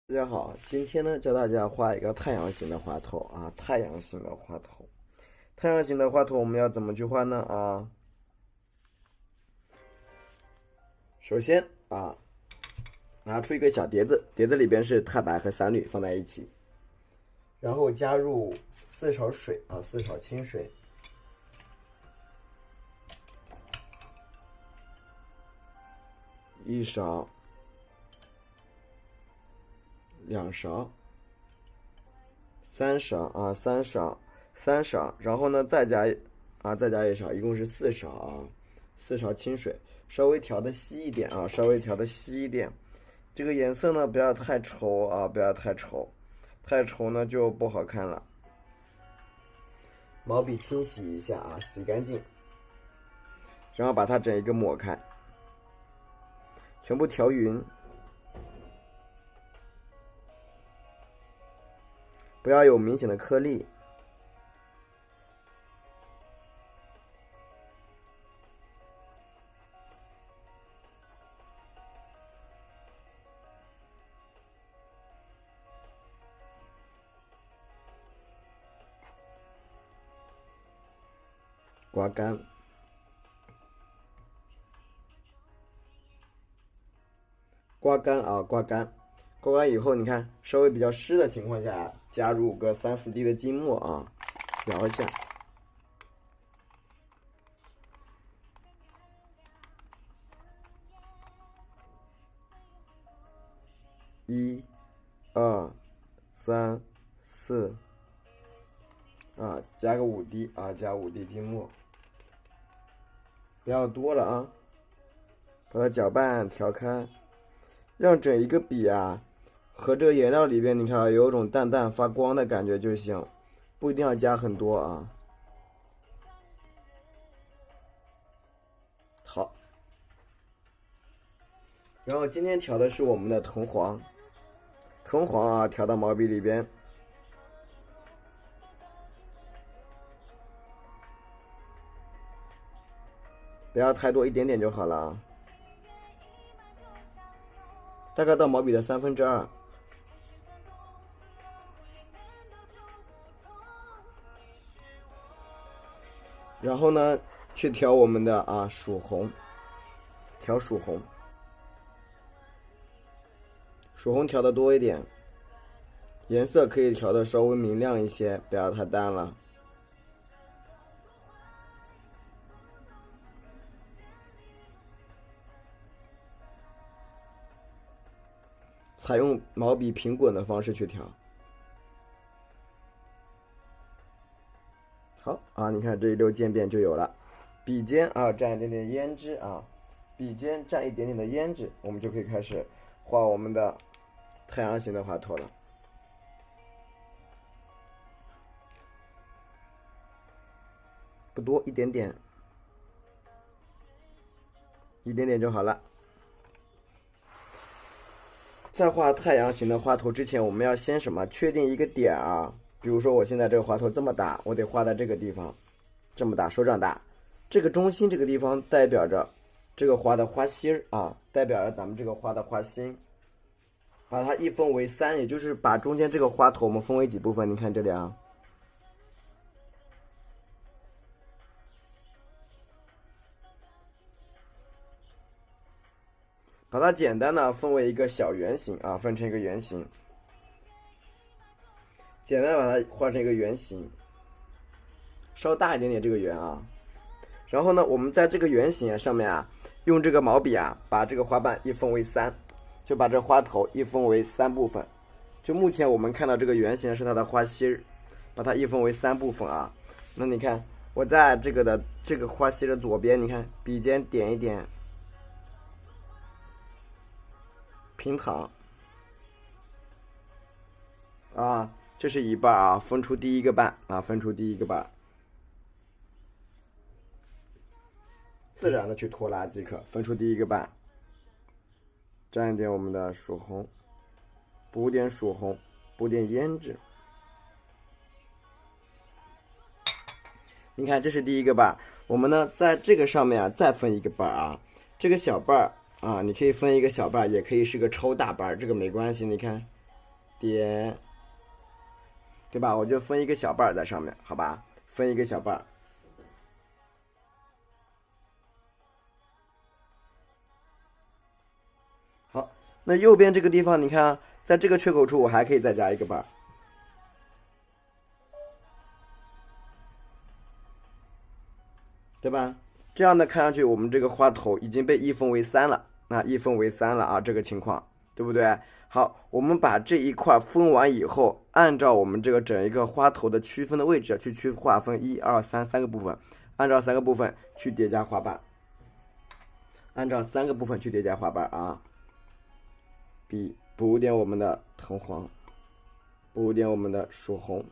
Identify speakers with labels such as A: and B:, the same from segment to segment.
A: 大家好，今天呢教大家画一个太阳形的花头啊，太阳形的花头，太阳形的花头我们要怎么去画呢啊？首先啊，拿出一个小碟子，碟子里边是太白和散铝放在一起，然后加入4勺水啊，4勺清水，1勺。2勺，3勺啊，3勺，然后呢再加1勺，一共是4勺啊，4勺清水，稍微调的稀一点啊，稍微调的稀一点。这个颜色呢不要太稠啊，不要太稠，太稠呢就不好看了。毛笔清洗一下啊，洗干净，然后把它整一个抹开，全部调匀。不要有明显的颗粒，刮干，刮干啊，刮干，刮干以后，你看稍微比较湿的情况下，加入个3-4滴的金墨啊，摇一下。1、2、3、4，啊，加个5滴啊，加5滴金墨，不要多了啊。把它搅拌调开，让整一个笔啊和这个颜料里边，你看有一种淡淡发光的感觉就行，不一定要加很多啊。好，然后今天调的是我们的藤黄，藤黄啊调到毛笔里边，不要太多，一点点就好了啊。大概到毛笔的2/3。然后呢，去调我们的曙红，调曙红，曙红调的多一点，颜色可以调的稍微明亮一些，不要太淡了。采用毛笔平滚的方式去调。好啊，你看这一溜渐变就有了。笔尖啊蘸一点点胭脂啊，笔尖蘸一点点的胭脂，我们就可以开始画我们的太阳形的花头了。不多，一点点，一点点就好了。在画太阳形的花头之前，我们要先什么？确定一个点啊。比如说我现在这个花头这么大，我得画在这个地方，这么大，手掌大。这个中心这个地方代表着这个花的花心啊，代表着咱们这个花的花心。把它一分为3，也就是把中间这个花头我们分为几部分？你看这里啊，把它简单的分为一个小圆形啊，分成一个圆形，简单把它画成一个圆形，稍大一点点这个圆啊。然后呢，我们在这个圆形上面啊，用这个毛笔啊，把这个花瓣一分为3，就把这花头一分为3部分。就目前我们看到这个圆形是它的花心，把它一分为3部分啊。那你看，我在这个花心的左边，你看笔尖点一点，平躺啊，这是一半啊，分出第一个瓣啊，分出第一个瓣。自然的去拖拉即可，分出第一个瓣，蘸一点我们的曙红，补点曙红，补点胭脂。你看，这是第一个瓣，我们呢在这个上面啊再分一个瓣啊，这个小瓣啊，你可以分一个小瓣，也可以是个超大瓣，这个没关系。你看，点，对吧？我就分一个小瓣在上面，好吧？分一个小瓣。好，那右边这个地方，你看啊，在这个缺口处，我还可以再加一个瓣，对吧？这样呢，看上去我们这个花头已经被一分为三了，一分为三了啊，这个情况，对不对？好，我们把这一块分完以后，按照我们这个整一个花头的区分的位置去划分1、2、3三个部分，按照3个部分去叠加花瓣，按照3个部分去叠加花瓣啊。补点我们的藤黄，补点我们的曙红，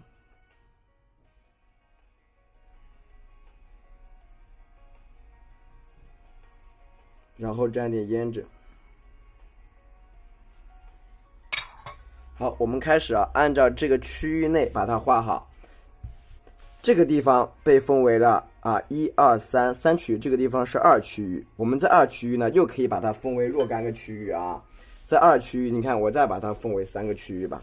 A: 然后沾点胭脂。好，我们开始啊，按照这个区域内把它画好。这个地方被分为了1、2、3区域，这个地方是2区域。我们在2区域呢，又可以把它分为若干个区域啊。在2区域，你看我再把它分为3个区域吧。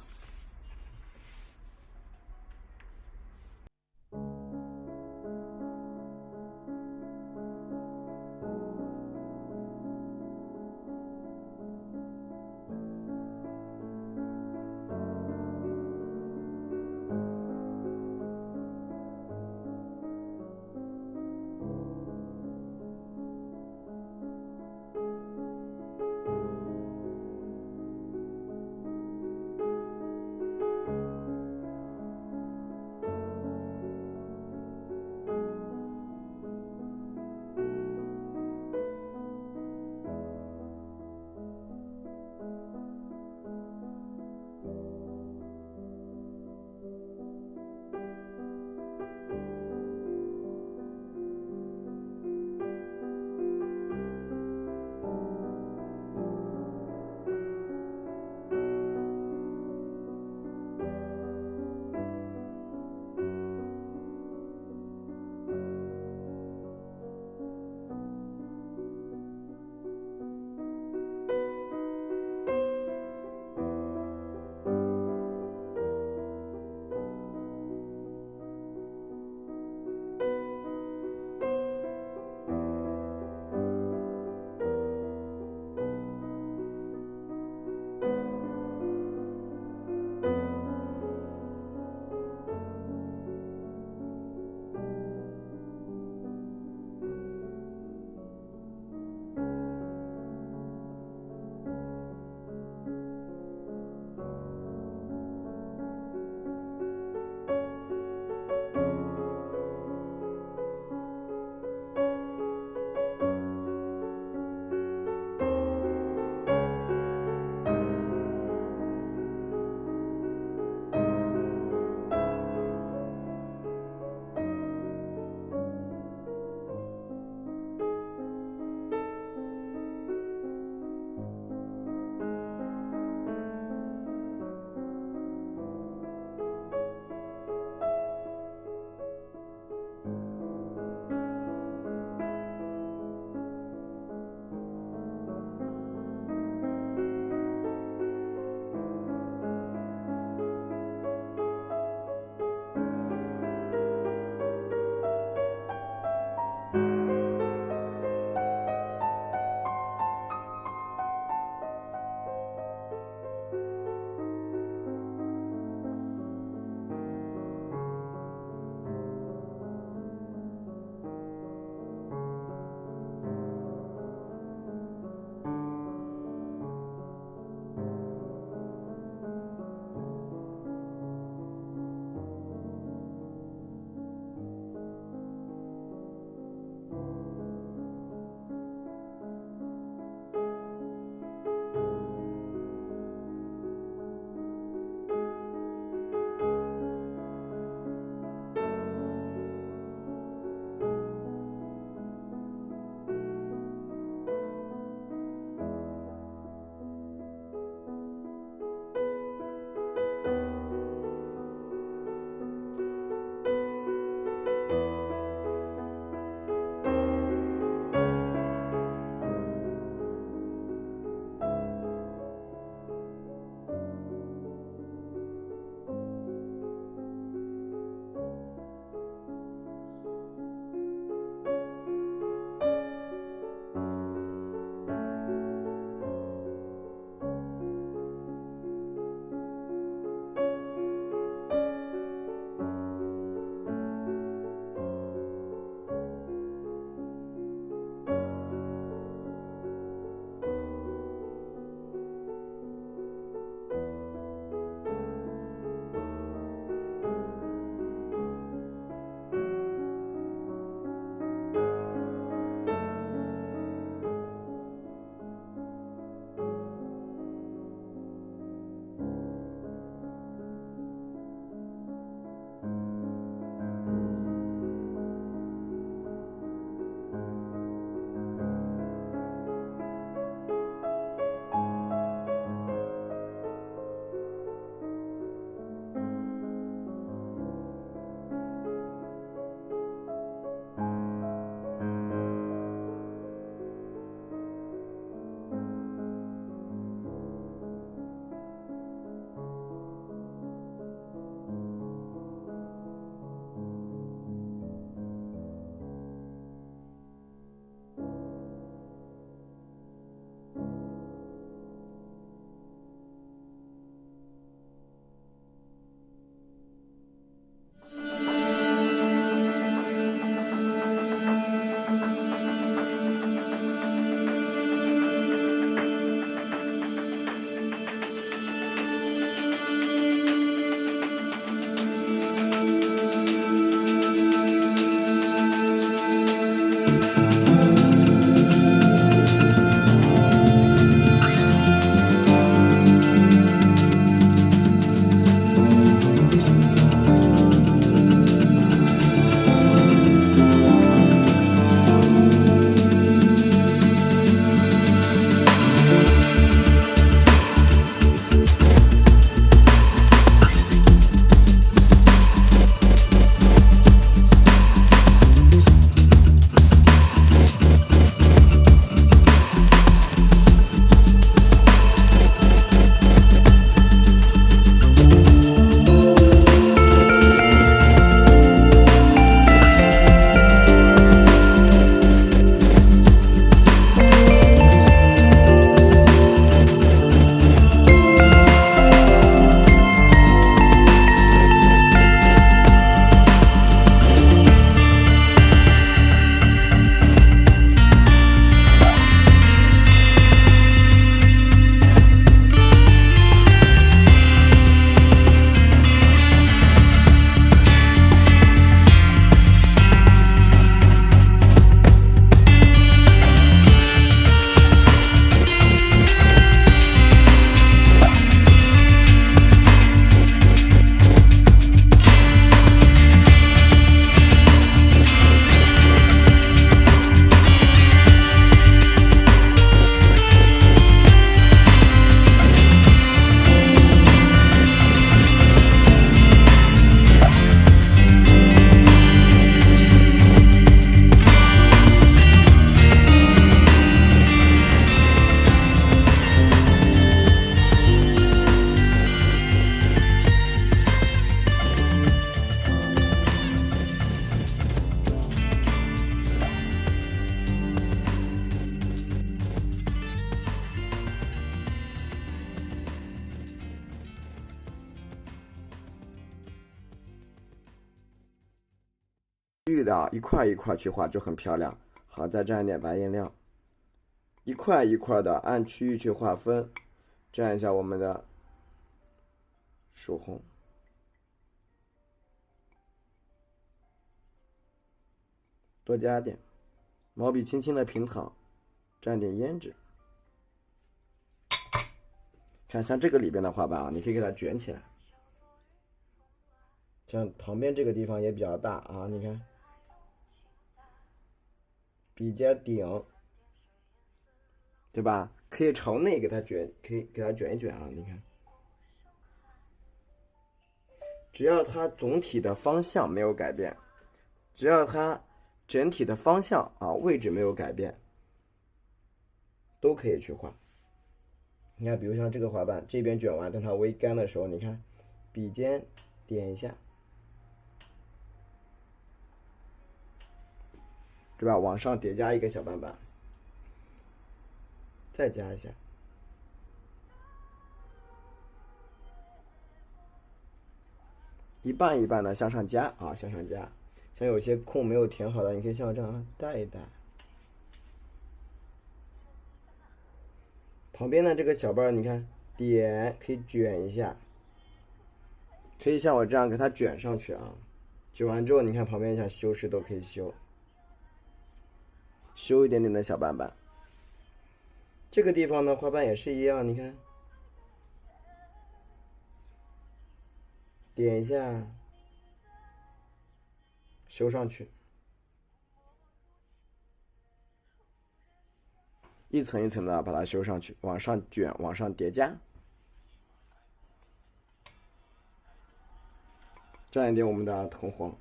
A: 域的啊，一块一块去画就很漂亮。好，再蘸一点白颜料，一块一块的按区域去划分，蘸一下我们的曙红，多加点，毛笔轻轻的平躺，蘸点胭脂。看像这个里边的花瓣啊，你可以给它卷起来。像旁边这个地方也比较大啊，你看，笔尖顶，对吧？可以朝内给它卷，可以给它卷一卷啊，你看，只要它总体的方向没有改变，只要它整体的方向啊位置没有改变，都可以去画。你看，比如像这个花瓣这边卷完，等它微干的时候，你看，笔尖点一下，对吧？往上叠加一个小瓣瓣，再加一下，一半一半的向上加啊，向上加。像有些空没有填好的，你可以像这样带一带。旁边的这个小瓣，你看点可以卷一下，可以像我这样给它卷上去啊。卷完之后，你看旁边想修饰都可以修，修一点点的小瓣瓣。这个地方呢，花瓣也是一样，你看，点一下，修上去，一层一层的把它修上去，往上卷，往上叠加。蘸一点我们的藤黄，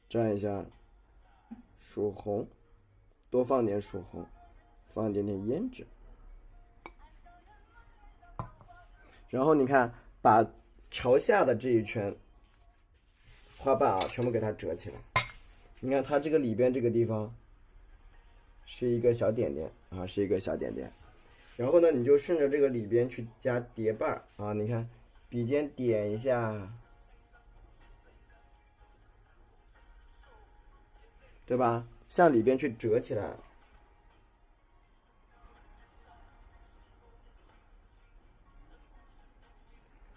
A: 蘸一下曙红，多放点曙红，放一点点胭脂。然后你看，把朝下的这一圈花瓣啊，全部给它折起来。你看它这个里边这个地方是一个小点点啊，是一个小点点。然后呢，你就顺着这个里边去加叠瓣啊，你看，笔尖点一下，对吧？向里边去折起来。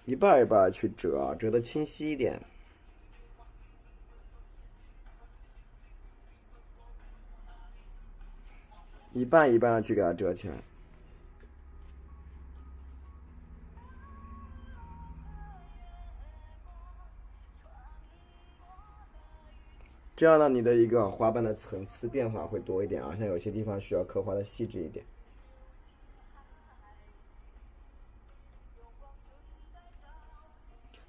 A: 一半一半去折，折的清晰一点。一半一半的去给它折起来。这样呢，你的一个花瓣的层次变化会多一点啊，像有些地方需要刻画的细致一点，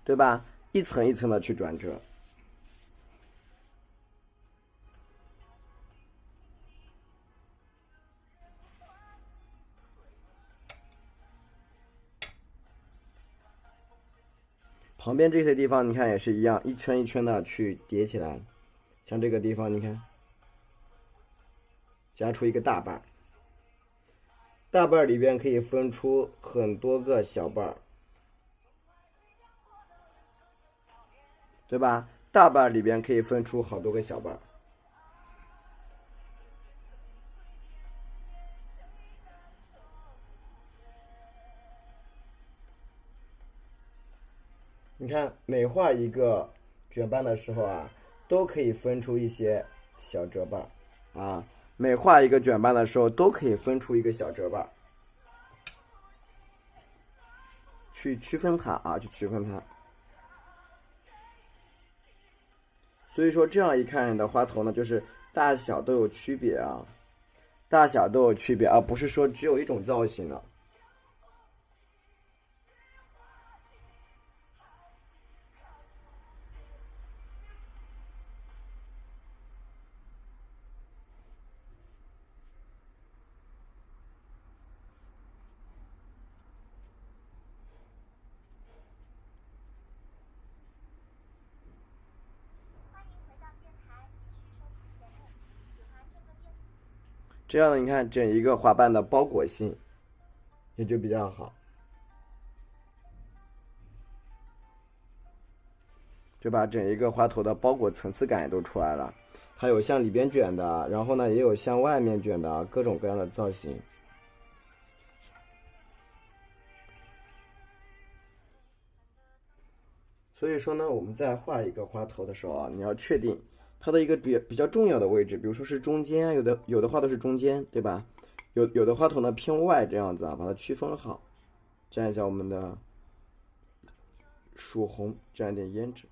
A: 对吧？一层一层的去转折。旁边这些地方你看也是一样，一圈一圈的去叠起来。像这个地方你看，加出一个大瓣，大瓣里边可以分出很多个小瓣，对吧？大瓣里边可以分出好多个小瓣。你看，每画一个卷瓣的时候啊，都可以分出一些小折瓣啊。每画一个卷瓣的时候，都可以分出一个小折瓣，去区分它啊，去区分它。所以说，这样一看，你的花头呢，就是大小都有区别啊，大小都有区别，而不是说只有一种造型的。这样你看整一个花瓣的包裹性也就比较好。对吧？整一个花头的包裹层次感也都出来了。它有向里边卷的，然后呢也有向外面卷的，各种各样的造型。所以说呢，我们在画一个花头的时候啊，你要确定它的一个比较重要的位置，比如说是中间啊，有的花头是中间，对吧？有的花头呢偏外这样子啊，把它区分好。蘸一下我们的曙红，蘸一点胭脂，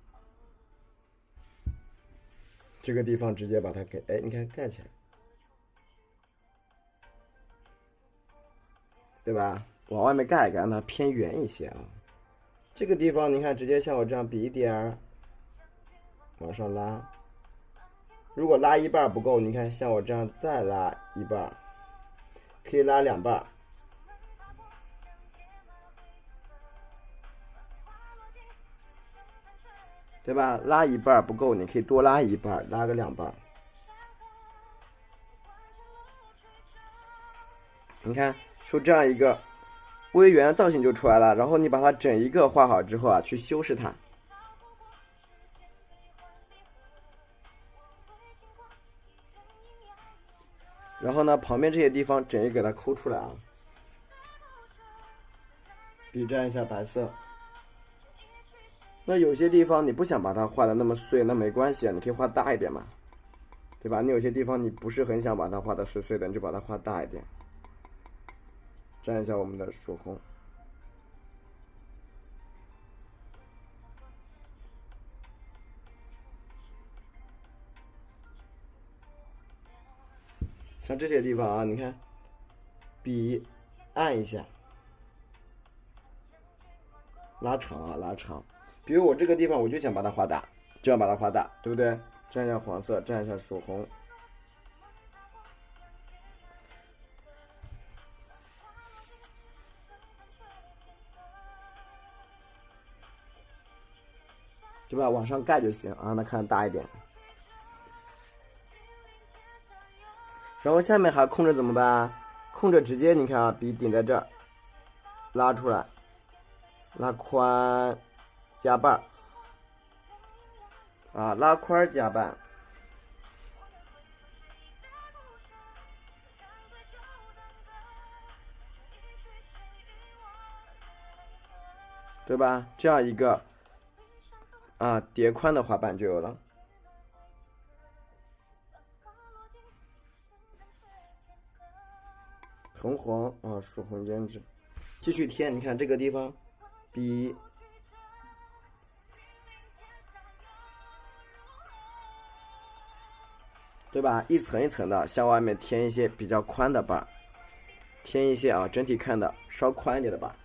A: 这个地方直接把它给你看盖起来，对吧？往外面盖一盖，让它偏圆一些啊。这个地方你看，直接像我这样笔点儿往上拉，如果拉一半不够，你看像我这样再拉一半，可以拉2半。对吧？拉一半不够，你可以多拉一半，拉个2半。你看，就这样一个微圆造型就出来了。然后你把它整一个画好之后啊，去修饰它。然后呢，旁边这些地方整一个给它抠出来啊。笔蘸一下白色。那有些地方你不想把它画的那么碎，那没关系啊，你可以画大一点嘛，对吧？你有些地方你不是很想把它画的碎碎的，你就把它画大一点。蘸一下我们的曙红，像这些地方啊，你看，笔按一下，拉长啊，拉长。比如我这个地方，我就想把它画大，就要把它画大，对不对？蘸一下黄色，蘸一下曙红，对吧？往上盖就行啊，让它看大一点。然后下面还空着怎么办？空着直接你看啊，笔顶在这儿，拉出来，拉宽加半啊，拉宽加半。对吧？这样一个啊叠宽的花瓣就有了。红黄啊，曙红胭脂，继续贴。你看这个地方，笔对吧？一层一层的向外面添一些比较宽的瓣，添一些啊，整体看的稍宽一点的瓣。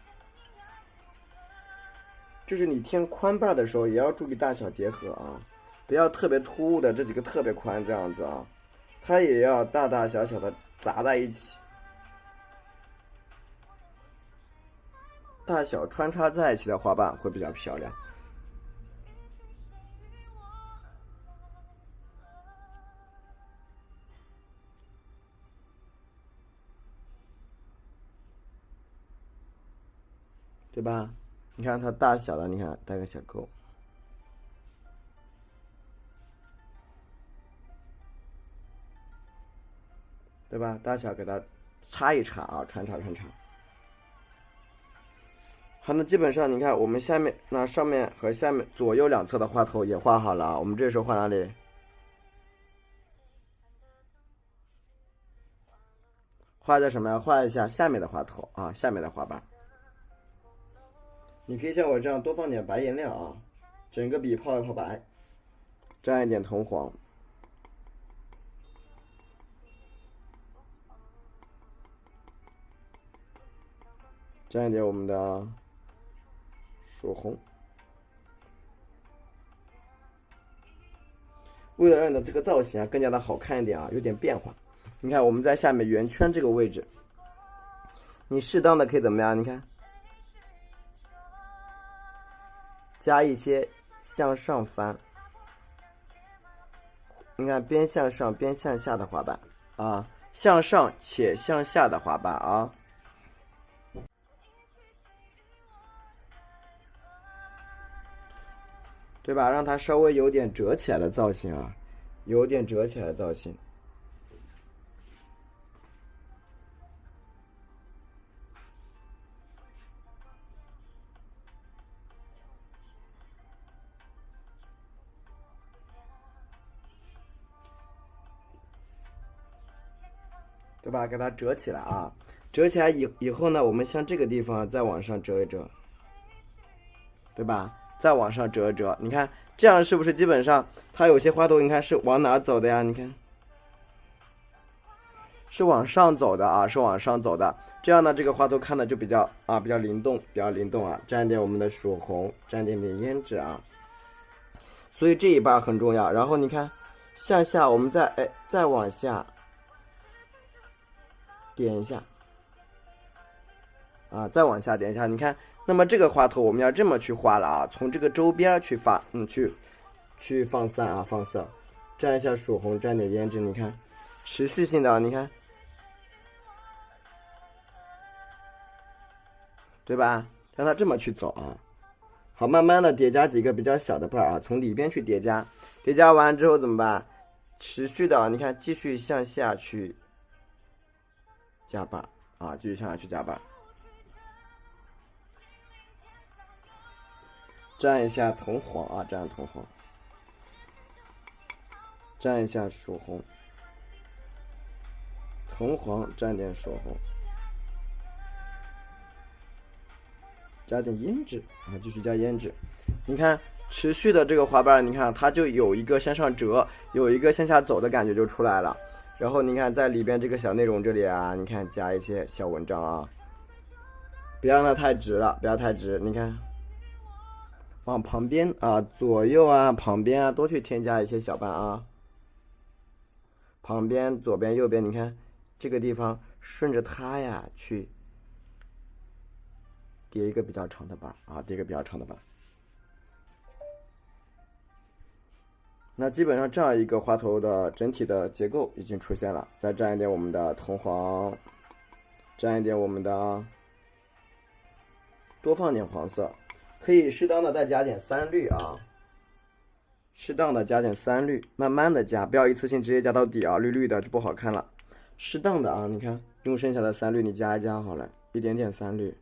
A: 就是你添宽瓣的时候，也要注意大小结合啊，不要特别突兀的这几个特别宽这样子啊，它也要大大小小的砸在一起，大小穿插在一起的花瓣会比较漂亮。对吧？你看它大小的，你看带个小勾，对吧？大小给它插一插啊，穿插。好，那基本上你看我们下面那上面和下面左右两侧的花头也画好了啊。我们这时候画哪里？画在什么呀？画一下下面的花头啊，下面的花瓣。你可以像我这样多放点白颜料啊，整个笔泡一泡白，蘸一点铜黄，蘸一点我们的曙红。为了让你的这个造型啊更加的好看一点啊，有点变化。你看我们在下面圆圈这个位置，你适当的可以怎么样？你看。加一些向上翻，你看边向上边向下的花瓣啊，向上且向下的花瓣啊。对吧？让它稍微有点折起来的造型啊，有点折起来的造型。对吧？给它折起来啊，折起来以后呢，我们像这个地方再往上折一折，对吧？再往上折一折，你看这样是不是基本上它有些花头，你看是往哪走的呀？你看是往上走的啊，是往上走的。这样呢，这个花头看的就比较灵动，比较灵动啊。沾一点我们的曙红，沾点点胭脂啊。所以这一半很重要。然后你看向下，我们再往下。点一下，啊，再往下点一下，你看，那么这个花头我们要这么去画了啊，从这个周边去发，去放散啊，放色，蘸一下曙红，蘸点胭脂，你看，持续性的，你看，对吧？让它这么去走啊，好，慢慢的叠加几个比较小的瓣啊，从里边去叠加，叠加完之后怎么办？持续的，你看，继续向下去。加瓣啊，继续向下去加瓣，蘸一下藤黄啊，蘸藤黄，蘸一下曙红，藤黄蘸点曙红，加点胭脂啊，继续加胭脂。你看，持续的这个花瓣，你看它就有一个向上折，有一个向下走的感觉就出来了。然后你看，在里边这个小内容这里啊，你看加一些小文章啊，不要让它太直了，不要太直。你看，往旁边啊、左右啊、旁边啊，多去添加一些小瓣啊。旁边、左边、右边，你看这个地方顺着它呀去叠一个比较长的瓣啊，叠一个比较长的瓣。那基本上这样一个花头的整体的结构已经出现了，再蘸一点我们的藤黄，蘸一点我们的，多放点黄色，可以适当的再加点3绿啊，适当的加点3绿，慢慢的加，不要一次性直接加到底啊，绿绿的就不好看了。适当的啊，你看用剩下的3绿你加一加好了，一点点3绿。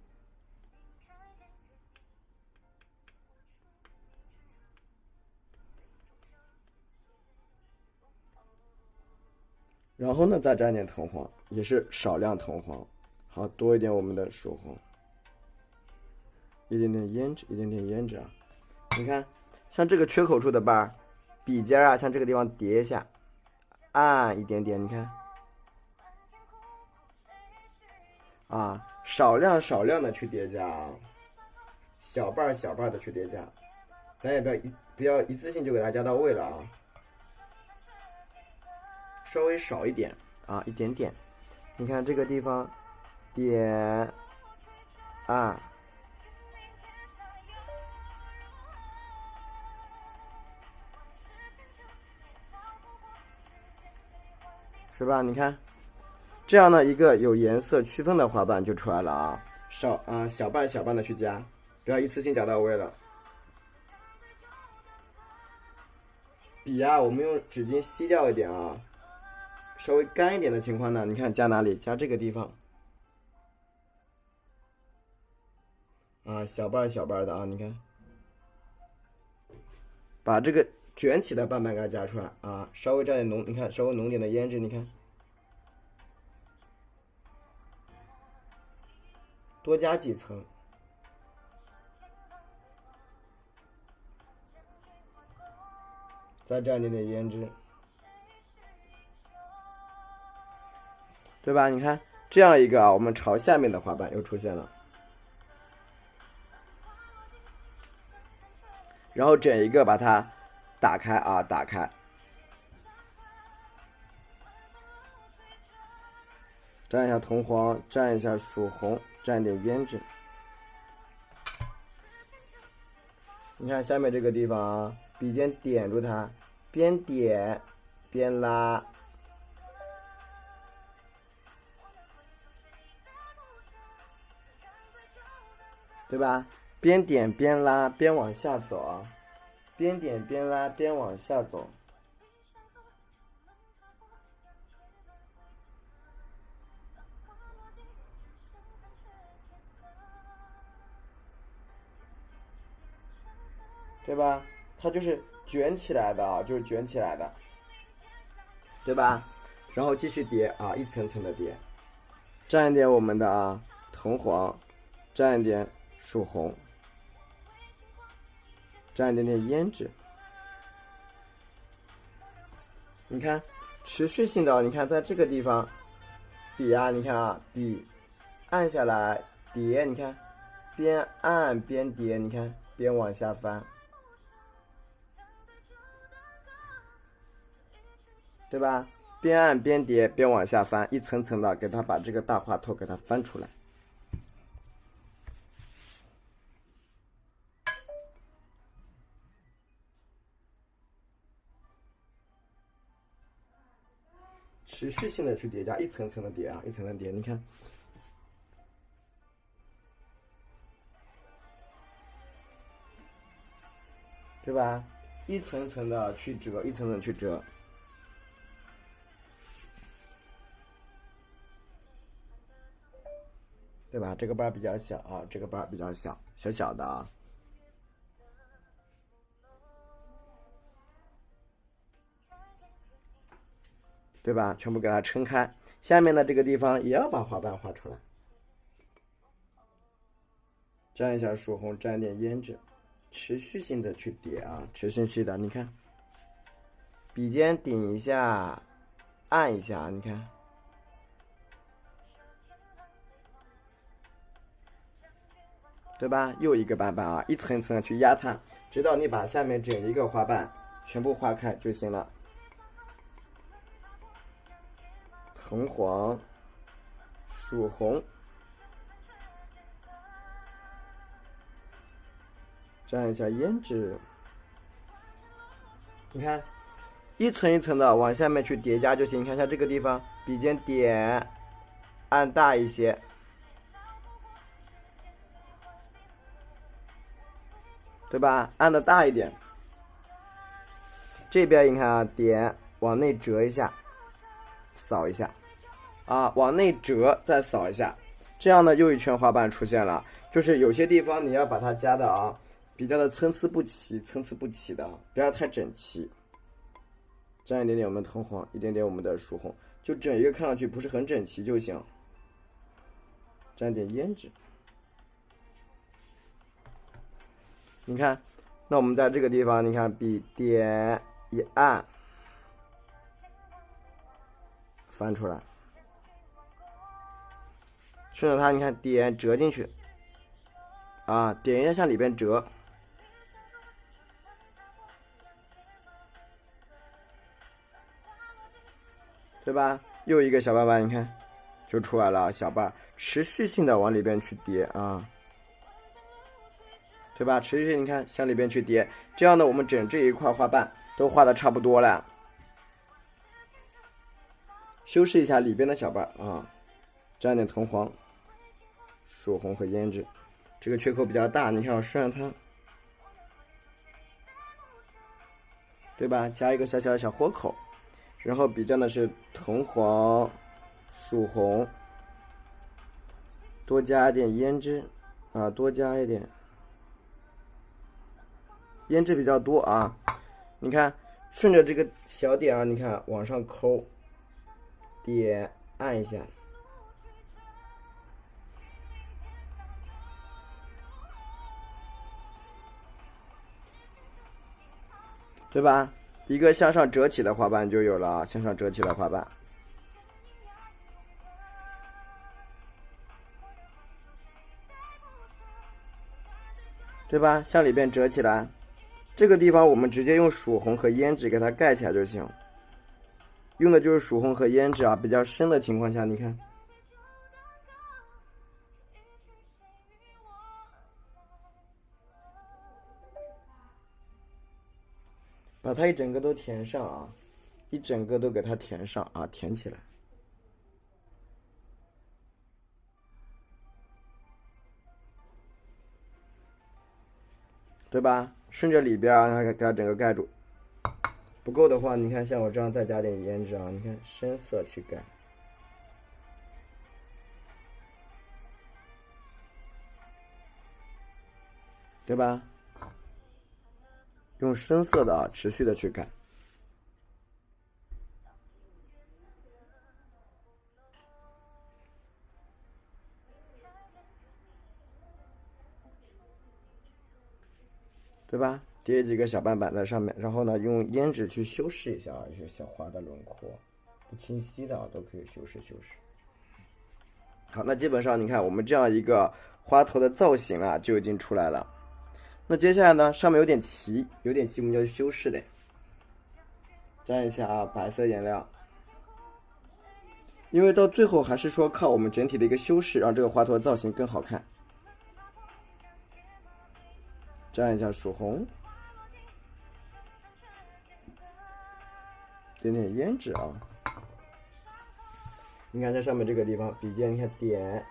A: 然后呢，再蘸点藤黄，也是少量藤黄，好，多一点我们的曙红，一点点胭脂，一点点胭脂啊。你看，像这个缺口处的瓣儿，笔尖啊，像这个地方叠一下，按一点点，你看，啊，少量的去叠加啊，小瓣的去叠加，咱也不要一次性就给它加到位了啊。稍微少一点啊，一点点。你看这个地方，点按，是吧？你看，这样的一个有颜色区分的花瓣就出来了啊。小瓣的去加，不要一次性加到位了。笔啊，我们用纸巾吸掉一点啊。稍微干一点的情况呢，你看加哪里？加这个地方啊，小瓣的啊，你看，把这个卷起的瓣给它加出来啊，稍微蘸点浓，你看稍微浓点的胭脂，你看，多加几层，再蘸点点胭脂。对吧？你看这样一个啊，我们朝下面的花瓣又出现了，然后整一个把它打开啊，打开，蘸一下藤黄，蘸一下曙红，蘸点胭脂。你看下面这个地方啊，笔尖点住它，边点边拉。对吧？边点边拉，边往下走啊。边点边拉边往下走，对吧？它就是卷起来的啊，就是卷起来的，对吧？然后继续叠啊，一层层的叠，蘸一点我们的藤黄，蘸一点曙红，蘸一点点胭脂。你看，持续性的，你看在这个地方，笔啊，你看啊，笔按下来叠，你看，边按边叠，你看边往下翻，对吧？边按边叠边往下翻，一层层的给它把这个大花头给它翻出来。持续性的去叠加，一层层的叠啊，一层层叠，你看，对吧？一层层的去折，一层层去折，对吧？这个瓣比较小啊，这个瓣比较小，小小的啊，对吧？全部给它撑开，下面的这个地方也要把花瓣画出来。蘸一下曙红，蘸一点胭脂，持续性的去叠啊，持续性的，你看，笔尖顶一下，按一下，你看，对吧？又一个瓣瓣啊，一层层的去压它，直到你把下面整一个花瓣全部画开就行了。藤黄、曙红，蘸一下胭脂，你看，一层一层的往下面去叠加就行。你看像这个地方，笔尖点，按大一些，对吧？按的大一点。这边你看啊，点往内折一下，扫一下，啊，往内折再扫一下，这样呢又一圈花瓣出现了。就是有些地方你要把它加的啊，比较的参差不齐，参差不齐的，不要太整齐。蘸一点点我们的藤黄，一点点我们的曙红，就整一个看上去不是很整齐就行。蘸点胭脂，你看，那我们在这个地方，你看笔点一按，翻出来，顺着它，你看点折进去，啊，点一下向里边折。对吧？又一个小瓣瓣，你看，就出来了，小瓣持续性的往里边去叠啊，对吧？持续性，你看向里边去叠，这样呢，我们整这一块花瓣都画的差不多了。修饰一下里边的小瓣啊，蘸点藤黄、曙红和胭脂，这个缺口比较大，你看我顺着它，对吧？加一个小小的小豁口。然后比较的是藤黄、曙红，多加一点胭脂啊，多加一点胭脂比较多啊。你看，顺着这个小点啊，你看往上抠，点按一下，对吧？一个向上折起的花瓣就有了啊，向上折起的花瓣，对吧？向里边折起来，这个地方我们直接用曙红和胭脂给它盖起来就行。用的就是曙红和胭脂啊，比较深的情况下，你看，把它一整个都填上啊，一整个都给它填上啊，填起来，对吧？顺着里边啊，给它整个盖住。不够的话，你看像我这样再加点胭脂啊，你看深色去盖，对吧？用深色的啊，持续的去盖。对吧？叠几个小斑板在上面，然后呢，用胭脂去修饰一下啊，一些小花的轮廓，不清晰的啊，都可以修饰修饰。好，那基本上你看我们这样一个花头的造型啊，就已经出来了。那接下来呢，上面有点齐，有点齐，我们就要修饰的，沾一下啊白色颜料，因为到最后还是说靠我们整体的一个修饰，让这个花头的造型更好看。沾一下曙红，点点胭脂啊。你看在上面这个地方，笔尖你看点，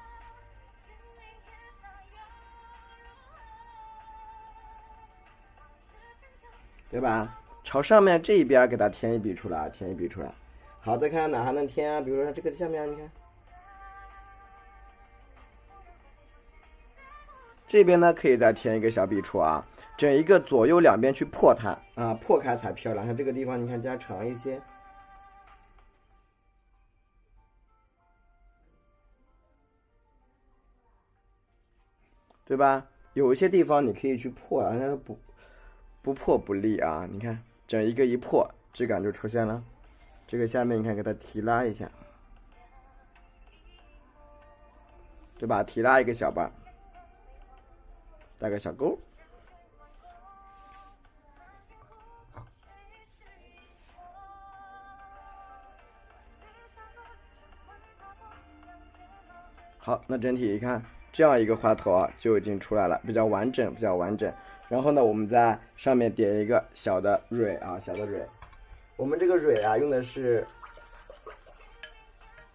A: 对吧？朝上面这一边给它填一笔出来，填一笔出来。好，再看哪还能填啊？比如说这个下面，你看这边呢可以再填一个小笔触啊，整一个左右两边去破它啊，破开才漂亮。像这个地方你看加长一些，对吧？有一些地方你可以去破啊，那不破不立啊。你看整一个一破，质感就出现了。这个下面你看给它提拉一下，对吧？提拉一个小瓣，带个小勾。好，那整体一看，这样一个花头啊就已经出来了，比较完整，比较完整。然后呢，我们在上面点一个小的蕊啊，小的蕊。我们这个蕊啊，用的是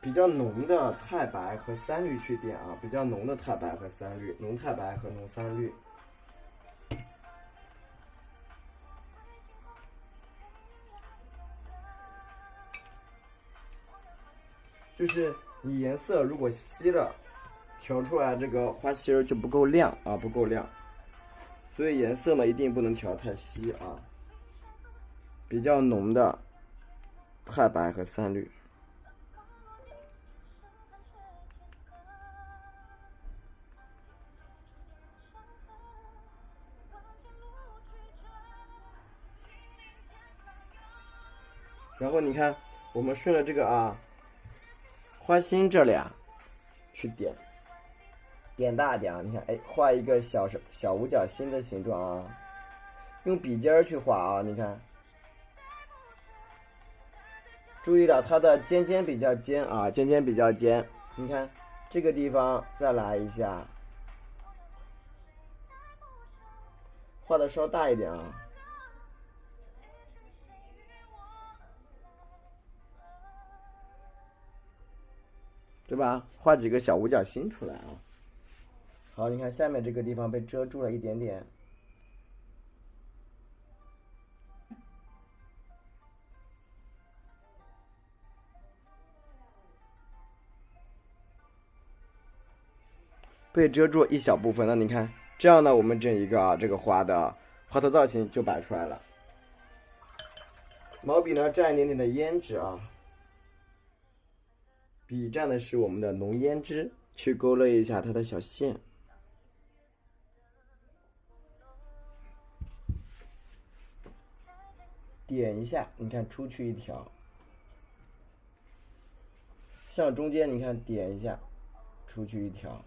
A: 比较浓的太白和三绿去点啊，比较浓的太白和三绿，浓太白和浓三绿。就是你颜色如果稀了，调出来这个花心儿就不够亮啊，不够亮。所以颜色呢一定不能调太稀啊，比较浓的太白和三绿。然后你看，我们顺着这个啊花心这里啊去点，点大点啊，你看，哎，画一个小五角星的形状啊，用笔尖儿去画啊，你看，注意了，它的尖尖比较尖啊，尖尖比较尖，你看这个地方再来一下，画的稍大一点啊。对吧？画几个小五角星出来啊。好，你看下面这个地方被遮住了一点点。被遮住一小部分，那你看这样呢，我们整一个啊这个花的花头造型就摆出来了。毛笔呢蘸一点点的胭脂啊，笔蘸的是我们的浓胭脂，去勾勒一下它的小线。点一下，你看出去一条，向中间你看点一下，出去一条。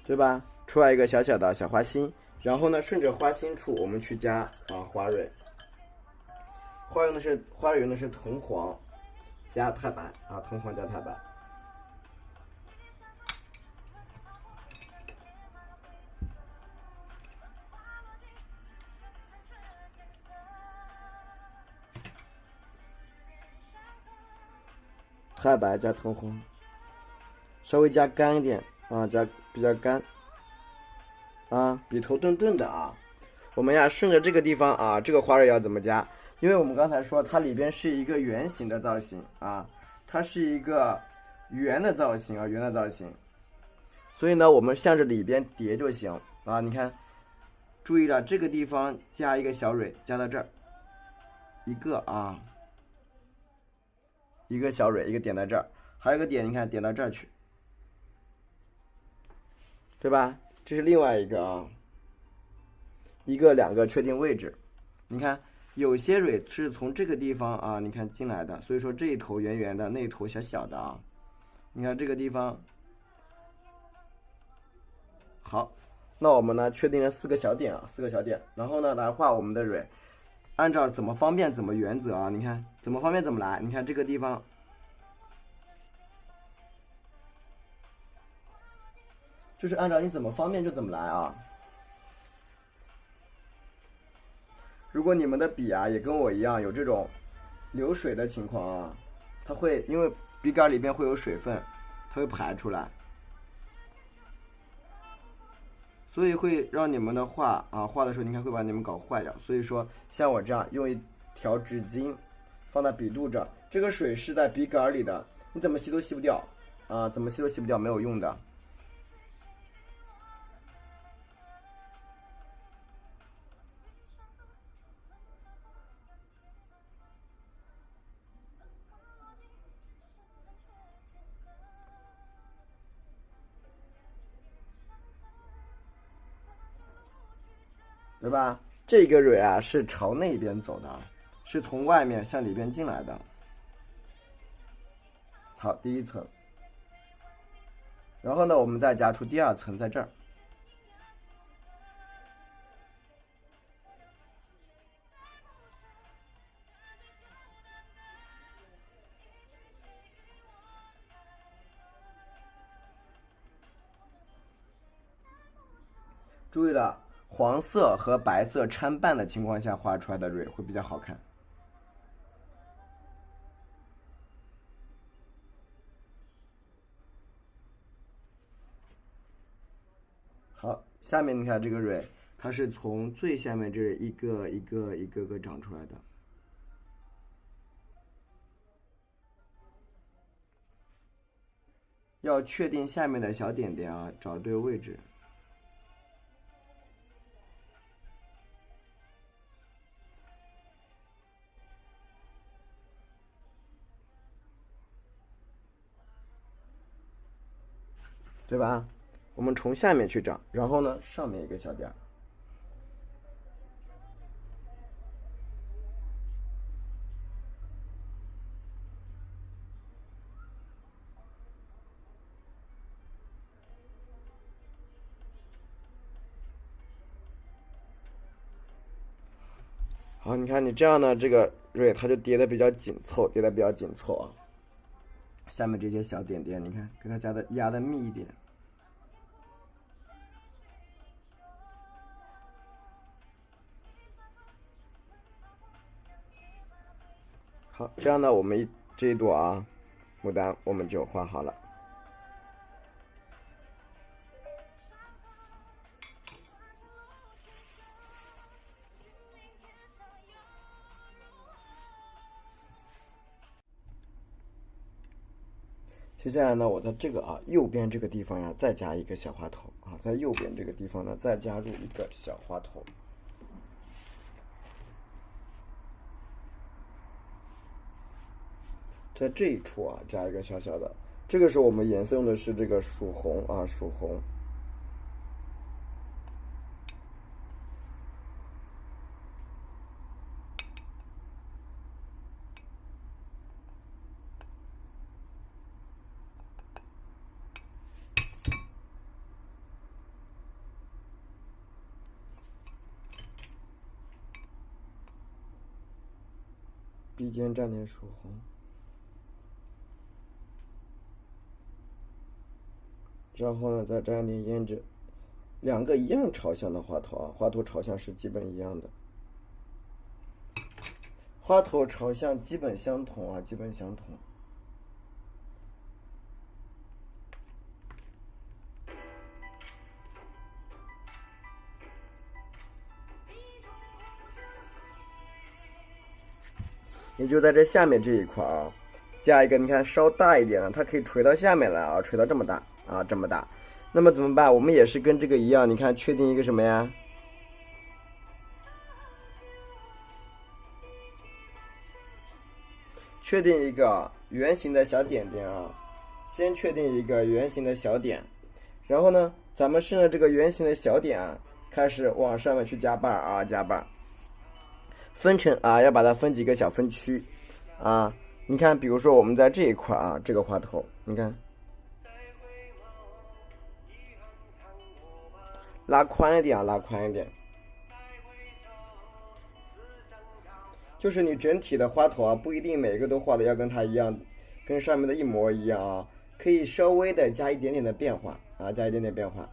A: 对吧？出来一个小小的小花心，然后呢，顺着花心处我们去加啊花蕊。花用的是铜黄加太白啊，铜黄加太白。太白加藤红，稍微加干一点啊，加比较干啊，笔头钝钝的啊。我们呀顺着这个地方啊，这个花蕊要怎么加？因为我们刚才说它里边是一个圆形的造型啊，它是一个圆的造型啊，圆的造型。所以呢，我们向着里边叠就行啊。你看，注意了，这个地方加一个小蕊，加到这儿，一个啊，一个小蕊，一个点在这儿，还有一个点，你看点到这儿去，对吧？这是另外一个啊，一个两个确定位置。你看，有些蕊是从这个地方啊，你看进来的，所以说这一头圆圆的，那一头小小的啊。你看这个地方，好，那我们呢确定了4个小点啊，4个小点，然后呢来画我们的蕊，按照怎么方便怎么原则啊，你看怎么方便怎么来。你看这个地方，就是按照你怎么方便就怎么来啊。如果你们的笔啊也跟我一样有这种流水的情况啊，它会因为笔杆里边会有水分，它会排出来，所以会让你们的画啊画的时候，你看会把你们搞坏掉。所以说像我这样用一条纸巾放在笔肚这，这个水是在笔杆里的，你怎么吸都吸不掉啊，怎么吸都吸不掉，没有用的。对吧？这个蕊啊是朝那边走的，是从外面向里边进来的。好，第一层。然后呢，我们再加出第二层，在这儿。注意了，黄色和白色参半的情况下画出来的蕊会比较好看。好，下面你看这个蕊，它是从最下面这一个个长出来的。要确定下面的小点点啊，找对位置。对吧？我们从下面去长，然后呢，上面一个小点。好，你看你这样呢，这个蕊它就叠的比较紧凑，叠的比较紧凑啊。下面这些小点点，你看给它压的密一点。好，这样呢，我们这一朵啊，牡丹我们就画好了。接下来呢，我在这个右边这个地方呀，再加一个小花头啊，在右边这个地方呢，再加入一个小花头。在这一处啊，加一个小小的。这个时候我们颜色用的是这个曙红啊，曙红。笔尖蘸点曙红。然后呢，再沾点胭脂，两个一样朝向的花头啊，花头朝向是基本一样的，花头朝向基本相同啊，基本相同。也就在这下面这一块啊，加一个你看稍大一点的，它可以垂到下面来啊，垂到这么大啊，这么大。那么怎么办？我们也是跟这个一样，你看确定一个什么呀？确定一个圆形的小点点啊，先确定一个圆形的小点，然后呢，咱们顺着这个圆形的小点啊，开始往上面去加瓣啊，加瓣，分成啊，要把它分几个小分区啊。你看，比如说我们在这一块啊，这个花头，你看，拉宽一点啊，拉宽一点。就是你整体的花头啊，不一定每个都画的要跟它一样，跟上面的一模一样啊，可以稍微的加一点点的变化啊，加一点点变化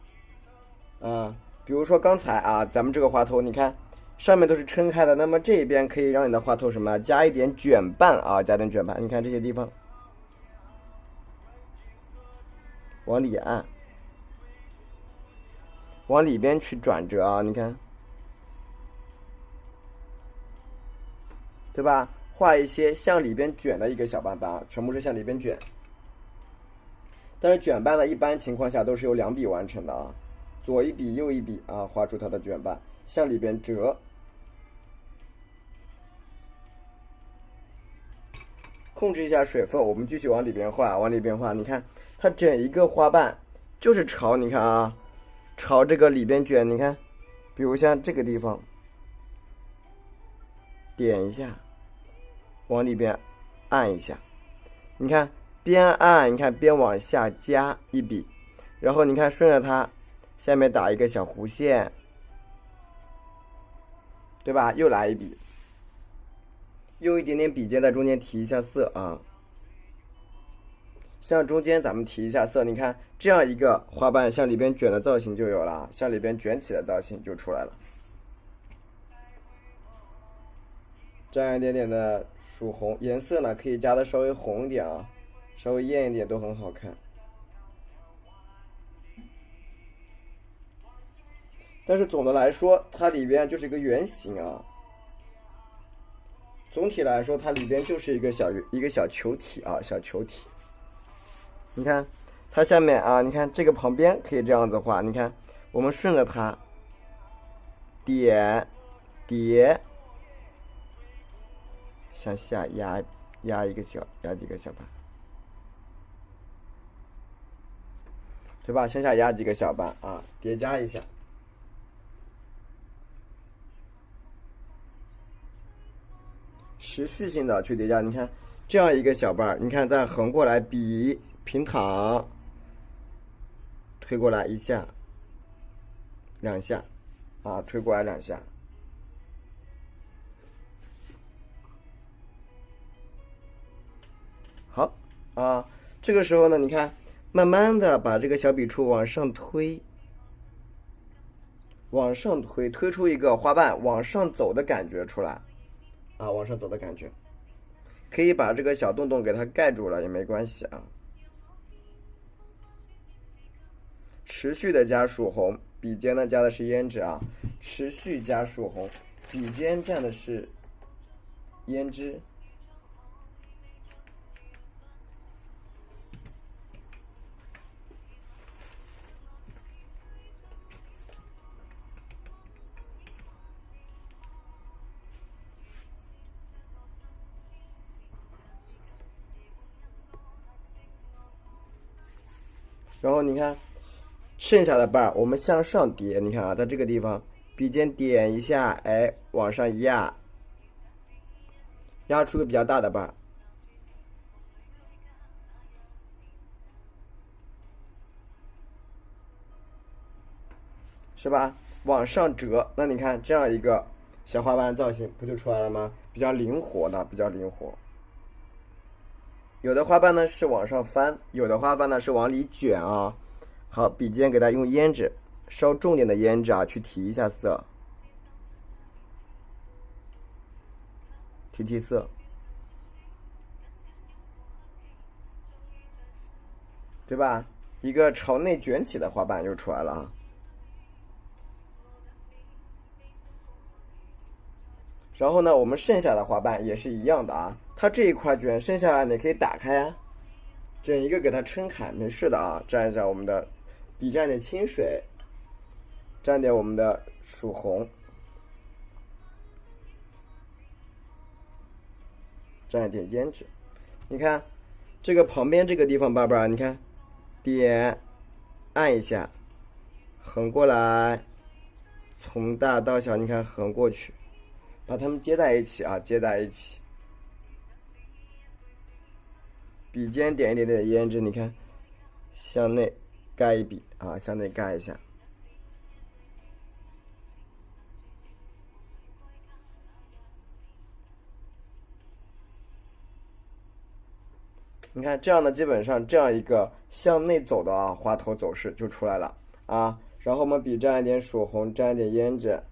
A: 啊。比如说刚才啊，咱们这个花头，你看上面都是撑开的，那么这一边可以让你的花头什么加一点卷瓣啊，加点卷瓣。你看这些地方，往里按，往里边去转折啊，你看。对吧？画一些向里边卷的一个小瓣瓣，全部是向里边卷。但是卷瓣呢，一般情况下都是由2笔完成的啊，左一笔右一笔啊，画出它的卷瓣，向里边折。控制一下水分，我们继续往里边画，往里边画。你看，它整一个花瓣就是朝，你看啊，朝这个里边卷。你看，比如像这个地方。点一下，往里边按一下，你看边按，你看边往下加一笔，然后你看顺着它下面打一个小弧线，对吧？又来一笔，用一点点笔尖在中间提一下色啊，向中间咱们提一下色，你看这样一个花瓣向里边卷的造型就有了，向里边卷起的造型就出来了。沾一点点的曙红，颜色呢可以加的稍微红一点啊，稍微艳一点都很好看。但是总的来说，它里边就是一个圆形啊。总体来说，它里边就是一个小球体啊，小球体。你看，它下面啊，你看这个旁边可以这样子画。你看，我们顺着它点叠。向下压几个小瓣，对吧？向下压几个小瓣啊，叠加一下，持续性的去叠加。你看这样一个小瓣，你看再横过来笔平躺，推过来1下、2下，啊，推过来2下。好啊，这个时候呢，你看，慢慢的把这个小笔触往上推，推出一个花瓣往上走的感觉出来，啊，往上走的感觉，可以把这个小洞洞给它盖住了也没关系啊。持续的加曙红，笔尖呢加的是胭脂啊，持续加曙红，笔尖蘸的是胭脂。然后你看，剩下的瓣我们向上叠，你看啊，在这个地方，笔尖点一下，哎，往上压，压出个比较大的瓣，是吧？往上折，那你看这样一个小花瓣造型不就出来了吗？比较灵活的，比较灵活。有的花瓣呢是往上翻，有的花瓣呢是往里卷啊。好，笔尖给它用胭脂，稍重点的胭脂啊，去提一下色，提色，对吧？一个朝内卷起的花瓣又出来了啊。然后呢，我们剩下的花瓣也是一样的啊，它这一块卷剩下来你可以打开啊，整一个给它撑开，没事的啊。蘸一下我们的笔，蘸点清水，蘸点我们的曙红，蘸一点胭脂。你看这个旁边这个地方，爸爸，你看点按一下，横过来，从大到小，你看横过去，把它们接在一起啊，接在一起。笔尖点一点点胭脂，你看向内盖一笔啊，向内盖一下。你看这样的，基本上这样一个向内走的啊，花头走势就出来了啊。然后我们笔蘸一点曙红，蘸一点胭脂，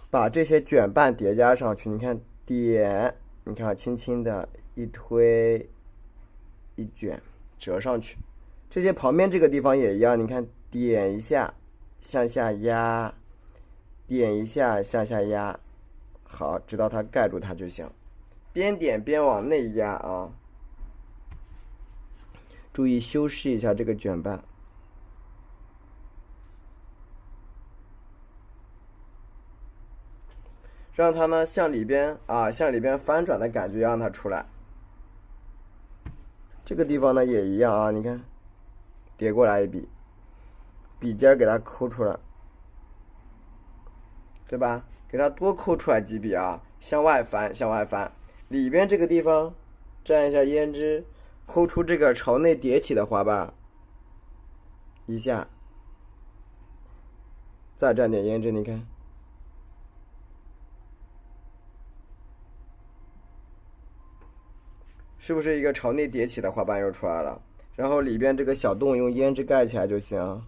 A: 把这些卷瓣叠加上去。你看点，你看轻轻的一推一卷折上去。这些旁边这个地方也一样，你看点一下向下压，点一下向下压，好，直到它盖住它就行。边点边往内压啊，注意修饰一下这个卷瓣。让它呢向里边啊，向里边翻转的感觉让它出来。这个地方呢也一样啊，你看叠过来一笔，笔尖给它抠出来，对吧？给它多抠出来几笔啊，向外翻，向外翻。里边这个地方蘸一下胭脂，抠出这个朝内叠起的花瓣一下，再蘸点胭脂，你看。是不是一个朝内叠起的花瓣又出来了？然后里边这个小洞用胭脂盖起来就行。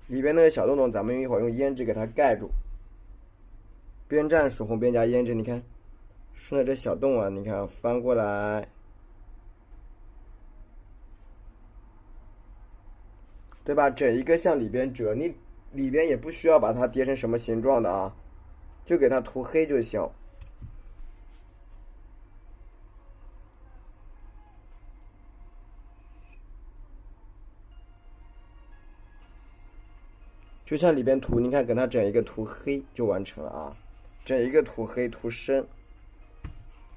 A: 里边那个小洞洞，咱们一会儿用胭脂给它盖住。边蘸曙红边加胭脂，你看，顺着这小洞啊，你看翻过来，对吧？整一个向里边折，你里边也不需要把它叠成什么形状的啊，就给它涂黑就行。就像里边涂，你看给它整一个涂黑就完成了啊，整一个涂黑涂深。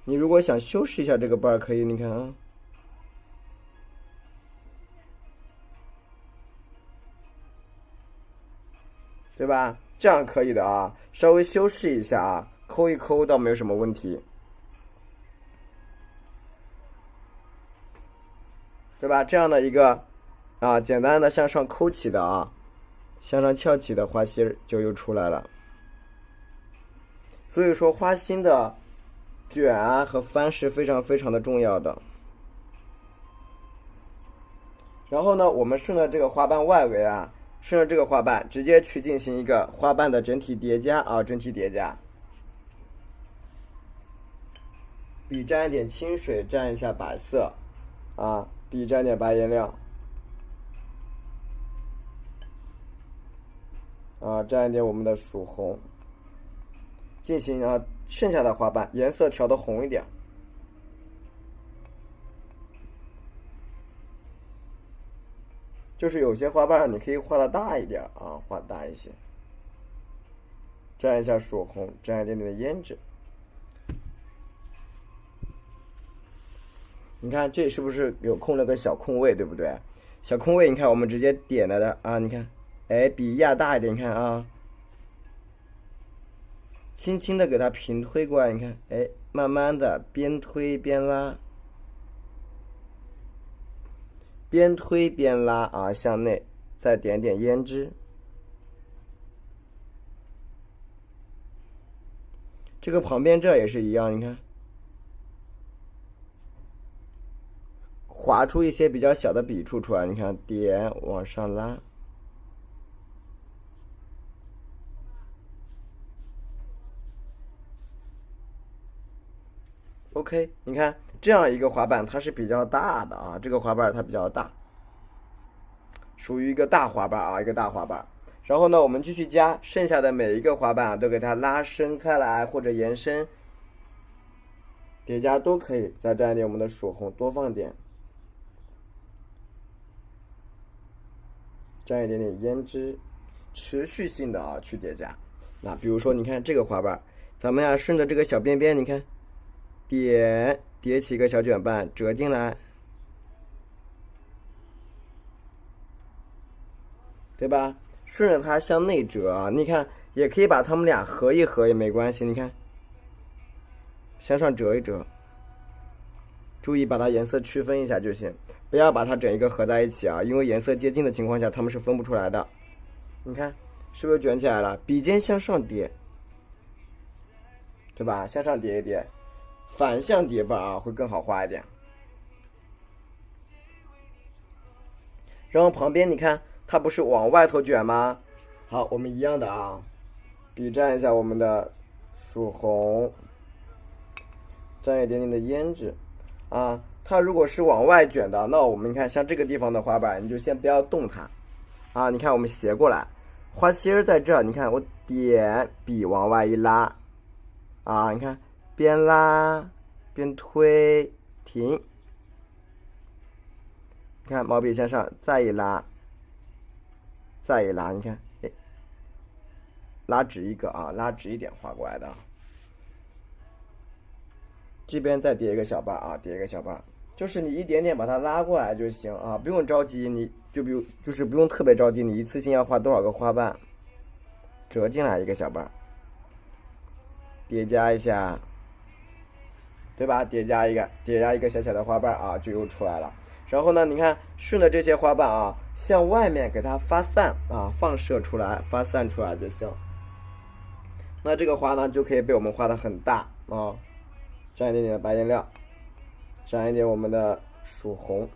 A: 你如果想修饰一下这个瓣可以，你看啊，对吧？这样可以的啊，稍微修饰一下啊，抠一抠倒没有什么问题，对吧？这样的一个啊，简单的向上抠起的啊，向上翘起的花心就又出来了。所以说花心的卷啊和翻是非常非常的重要的。然后呢，我们顺着这个花瓣外围啊，顺着这个花瓣直接去进行一个花瓣的整体叠加啊，整体叠加。笔沾一点清水，蘸一下白色啊，笔沾点白颜料啊，蘸一点我们的曙红，进行啊剩下的花瓣颜色调的红一点。就是有些花瓣你可以画的大一点啊，画大一些。蘸一下曙红，蘸一点点的胭脂。你看这是不是有空了个小空位，对不对？小空位，你看我们直接点了的啊，你看，哎，笔压大一点，你看啊，轻轻的给它平推过来，你看，哎，慢慢的边推边拉，边推边拉啊，向内，再点点胭脂。这个旁边这也是一样，你看，划出一些比较小的笔触出来，你看，点往上拉。OK， 你看这样一个花瓣它是比较大的啊，这个花瓣它比较大，属于一个大花瓣啊，一个大花瓣。然后呢，我们继续加，剩下的每一个花瓣啊，都给它拉伸开来或者延伸，叠加都可以。再蘸一点我们的曙红，多放点，蘸一点点胭脂，持续性的啊去叠加。那比如说，你看这个花瓣，咱们呀顺着这个小边边，你看，叠起一个小卷瓣，折进来，对吧？顺着它向内折啊，你看也可以把它们俩合一合也没关系。你看，向上折一折，注意把它颜色区分一下就行，不要把它整一个合在一起啊，因为颜色接近的情况下，它们是分不出来的。你看是不是卷起来了？笔尖向上叠，对吧？向上叠一叠，反向叠吧啊，会更好画一点。然后旁边你看。它不是往外头卷吗？好，我们一样的啊，笔蘸一下我们的曙红，蘸一点点的胭脂啊。它如果是往外卷的，那我们看像这个地方的花瓣，你就先不要动它啊。你看我们斜过来，花心儿在这儿，你看我点笔往外一拉啊，你看边拉边推停，你看毛笔向上再一拉。再一拉，你看，哎，拉直一个啊，拉直一点画过来的。这边再叠一个小瓣啊，叠一个小瓣，就是你一点点把它拉过来就行啊，不用着急，你就是不用特别着急，你一次性要画多少个花瓣，折进来一个小瓣，叠加一下，对吧？叠加一个小小的花瓣啊，就又出来了。然后呢，你看顺着这些花瓣啊，向外面给它发散啊，放射出来，发散出来就行。那这个花呢，就可以被我们画得很大啊。蘸一点点的白颜料，蘸一点我们的曙红，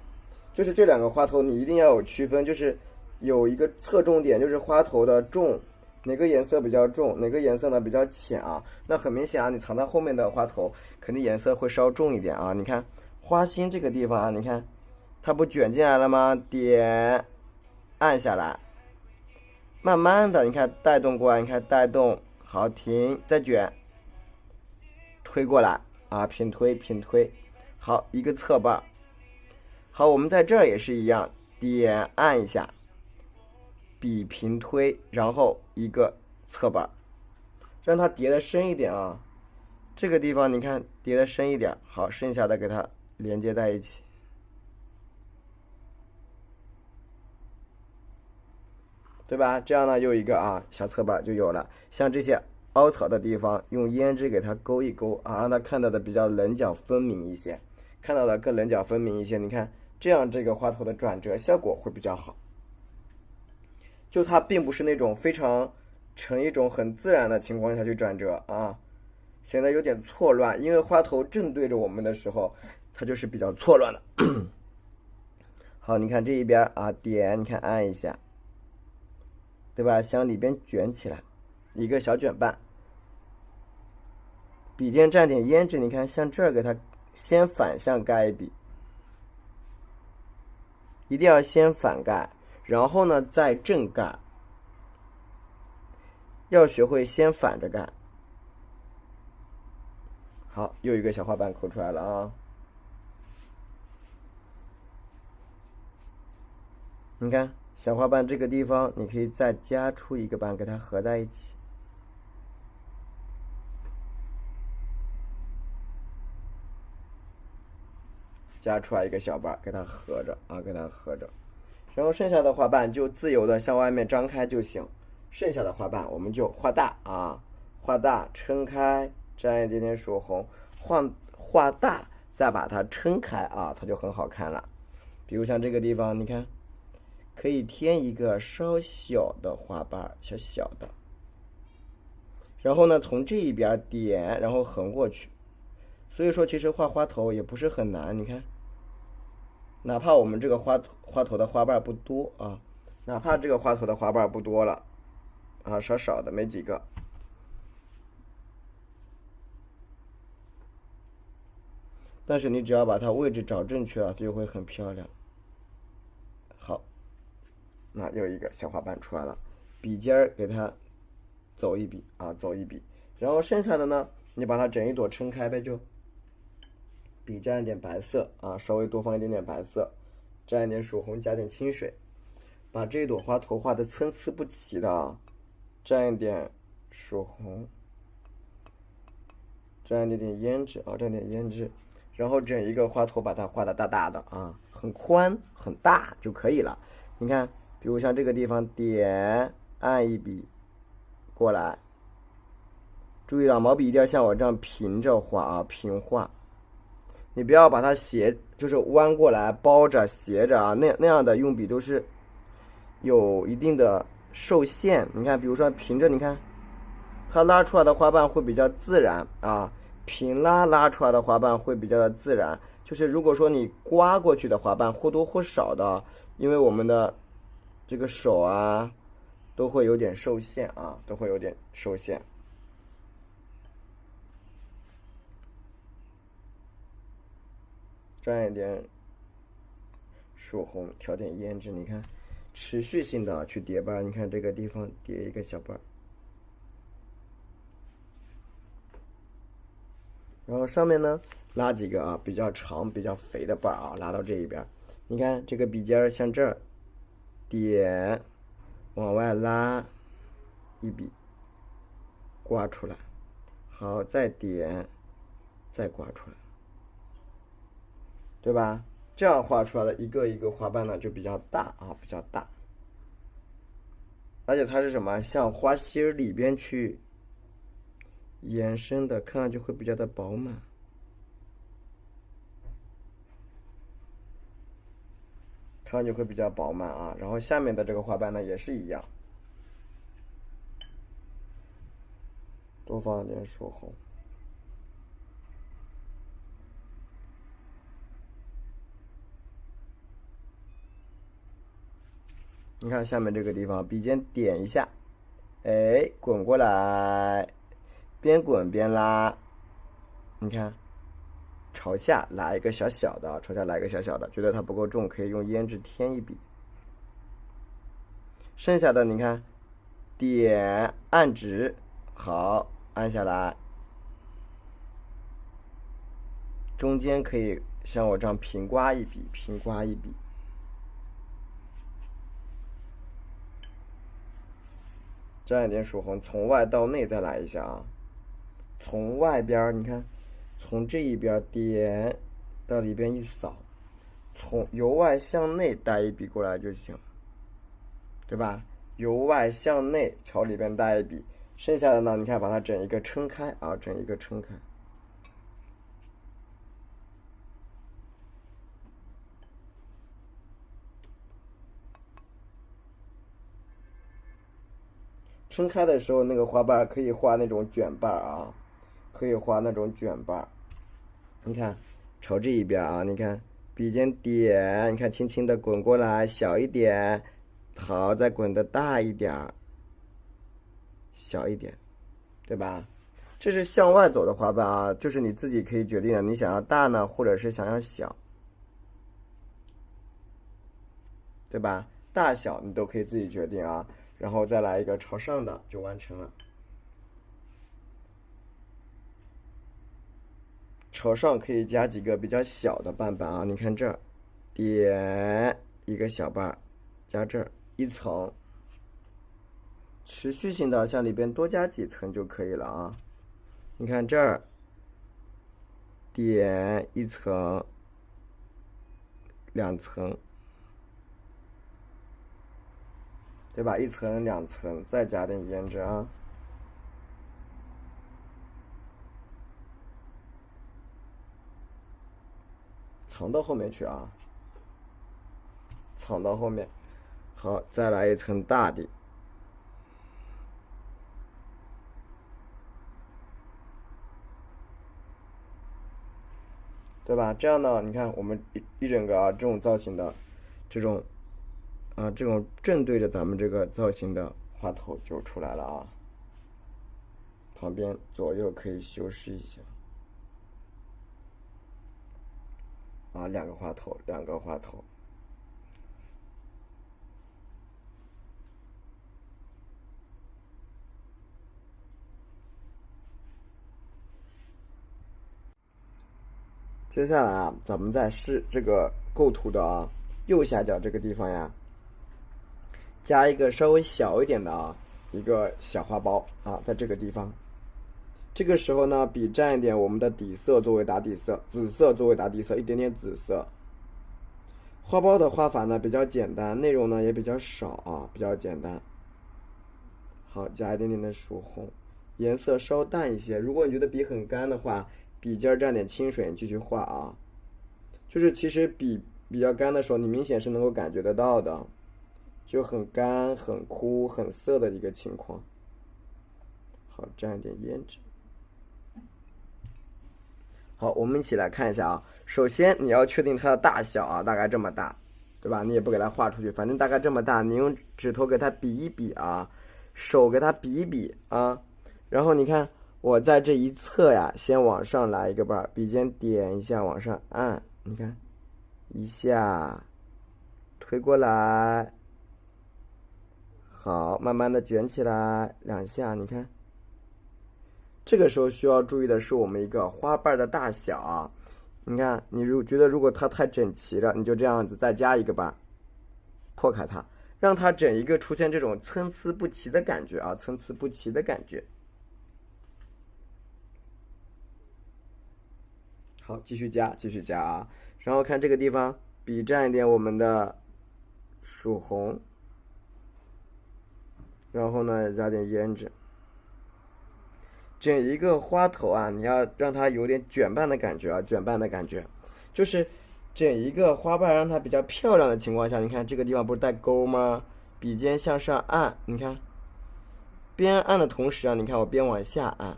A: 就是这两个花头你一定要有区分，就是有一个侧重点，就是花头的重，哪个颜色比较重，哪个颜色呢比较浅啊。那很明显啊，你藏在后面的花头肯定颜色会稍重一点啊。你看花心这个地方啊，你看。它不卷进来了吗？点，按下来，慢慢的，你看带动过来，你看带动，好停，再卷，推过来啊，平推平推，好一个侧瓣，好，我们在这儿也是一样，点按一下，笔平推，然后一个侧瓣，让它叠的深一点啊。这个地方你看叠的深一点，好，剩下的给它连接在一起。对吧？这样呢，又一个啊小侧瓣就有了。像这些凹槽的地方，用胭脂给它勾一勾啊，让它看到的比较棱角分明一些，看到的更棱角分明一些。你看，这样这个花头的转折效果会比较好。就它并不是那种非常呈一种很自然的情况下去转折啊，显得有点错乱。因为花头正对着我们的时候，它就是比较错乱的。好，你看这一边啊，点，你看按一下。对吧？向里边卷起来，一个小卷瓣，笔尖蘸点胭脂，你看像这儿给它先反向盖一笔，一定要先反盖，然后呢再正盖，要学会先反着盖。好，又一个小花瓣抠出来了啊！你看。小花瓣这个地方，你可以再加出一个瓣，给它合在一起。加出来一个小瓣，给它合着啊，给它合着。然后剩下的花瓣就自由的向外面张开就行。剩下的花瓣我们就画大啊，画大撑开，沾一点点曙红，画大，再把它撑开啊，它就很好看了。比如像这个地方，你看。可以添一个稍小的花瓣，小小的。然后呢，从这一边点，然后横过去。所以说，其实画花头也不是很难。你看，哪怕我们这个花头的花瓣不多啊，哪怕这个花头的花瓣不多了啊，少少的没几个，但是你只要把它位置找正确啊，它就会很漂亮。好。那又一个小花瓣出来了，笔尖儿给它走一笔啊，走一笔，然后剩下的呢，你把它整一朵撑开呗，就笔沾一点白色啊，稍微多放一点点白色，沾一点曙红，加点清水，把这一朵花头画的参差不齐的啊，沾一点曙红，沾一点点胭脂啊，沾点胭脂，然后整一个花头把它画的大大的啊，很宽很大就可以了。你看，比如像这个地方点按一笔过来，注意了，毛笔一定要像我这样平着画啊，平画。你不要把它斜，就是弯过来包着斜着啊，那样的用笔都是有一定的受限。你看，比如说平着，你看它拉出来的花瓣会比较自然啊，平拉出来的花瓣会比较的自然。就是如果说你刮过去的花瓣或多或少的，因为我们的这个手啊都会有点受限啊，都会有点受限。沾一点曙红，调点胭脂，你看，持续性的去叠瓣，你看这个地方叠一个小瓣，然后上面呢拉几个啊比较长、比较肥的瓣啊，拉到这一边。你看这个笔尖向这儿点，往外拉一笔，刮出来，好，再点，再刮出来。对吧？这样画出来的一个一个花瓣呢就比较大啊，比较大，而且它是什么？向花心里边去延伸的，看上去会比较的饱满，看上去会比较饱满啊。然后下面的这个花瓣呢也是一样，多放点曙红。你看下面这个地方，笔尖点一下，哎，滚过来，边滚边拉，你看，朝下来一个小小的，朝下来一个小小的，觉得它不够重，可以用胭脂添一笔。剩下的你看，点按直，好，按下来，中间可以像我这样平刮一笔，平刮一笔。沾一点曙红，从外到内再来一下啊。从外边你看，从这一边点到里边一扫，从由外向内带一笔过来就行，对吧？由外向内朝里边带一笔，剩下的呢，你看把它整一个撑开啊，整一个撑开。撑开的时候，那个花瓣可以画那种卷瓣啊，可以画那种卷瓣。你看，朝这一边啊，你看笔尖点，你看轻轻的滚过来，小一点，好，再滚的大一点，小一点，对吧？这是向外走的花瓣啊，就是你自己可以决定的，你想要大呢，或者是想要小，对吧？大小你都可以自己决定啊。然后再来一个朝上的就完成了。朝上可以加几个比较小的瓣瓣啊，你看这儿，点一个小瓣，加这儿一层，持续性的向里边多加几层就可以了啊。你看这儿，点一层，两层。对吧？一层两层，再加点胭脂啊。藏到后面去啊，藏到后面。好，再来一层大的。对吧？这样呢，你看我们一整个啊，这种造型的，这种正对着咱们这个造型的花头就出来了啊。旁边左右可以修饰一下啊，两个花头，两个花头。接下来啊，咱们在这个构图的右下角这个地方呀，加一个稍微小一点的一个小花苞啊，在这个地方。这个时候呢，笔蘸一点我们的底色作为打底色，紫色作为打底色，一点点紫色。花苞的画法呢比较简单，内容呢也比较少啊，比较简单。好，加一点点的曙红，颜色稍淡一些。如果你觉得笔很干的话，笔尖蘸点清水，你继续画啊。就是其实笔比较干的时候，你明显是能够感觉得到的，就很干、很枯、很涩的一个情况。好，蘸一点胭脂。好，我们一起来看一下啊。首先你要确定它的大小啊，大概这么大，对吧？你也不给它画出去，反正大概这么大，你用指头给它比一比啊，手给它比一比啊。然后你看我在这一侧呀，先往上来一个瓣，笔尖点一下，往上按，你看一下，推过来，好，慢慢的卷起来2下，你看。这个时候需要注意的是我们一个花瓣的大小啊。你看，你觉得如果它太整齐了，你就这样子再加一个瓣，破开它，让它整一个出现这种参差不齐的感觉啊，参差不齐的感觉。好，继续加，继续加啊。然后看这个地方，笔蘸一点我们的曙红，然后呢加点胭脂。整一个花头啊，你要让它有点卷瓣的感觉啊，卷瓣的感觉，就是整一个花瓣让它比较漂亮的情况下，你看这个地方不是带钩吗？笔尖向上按，你看，边按的同时啊，你看我边往下按，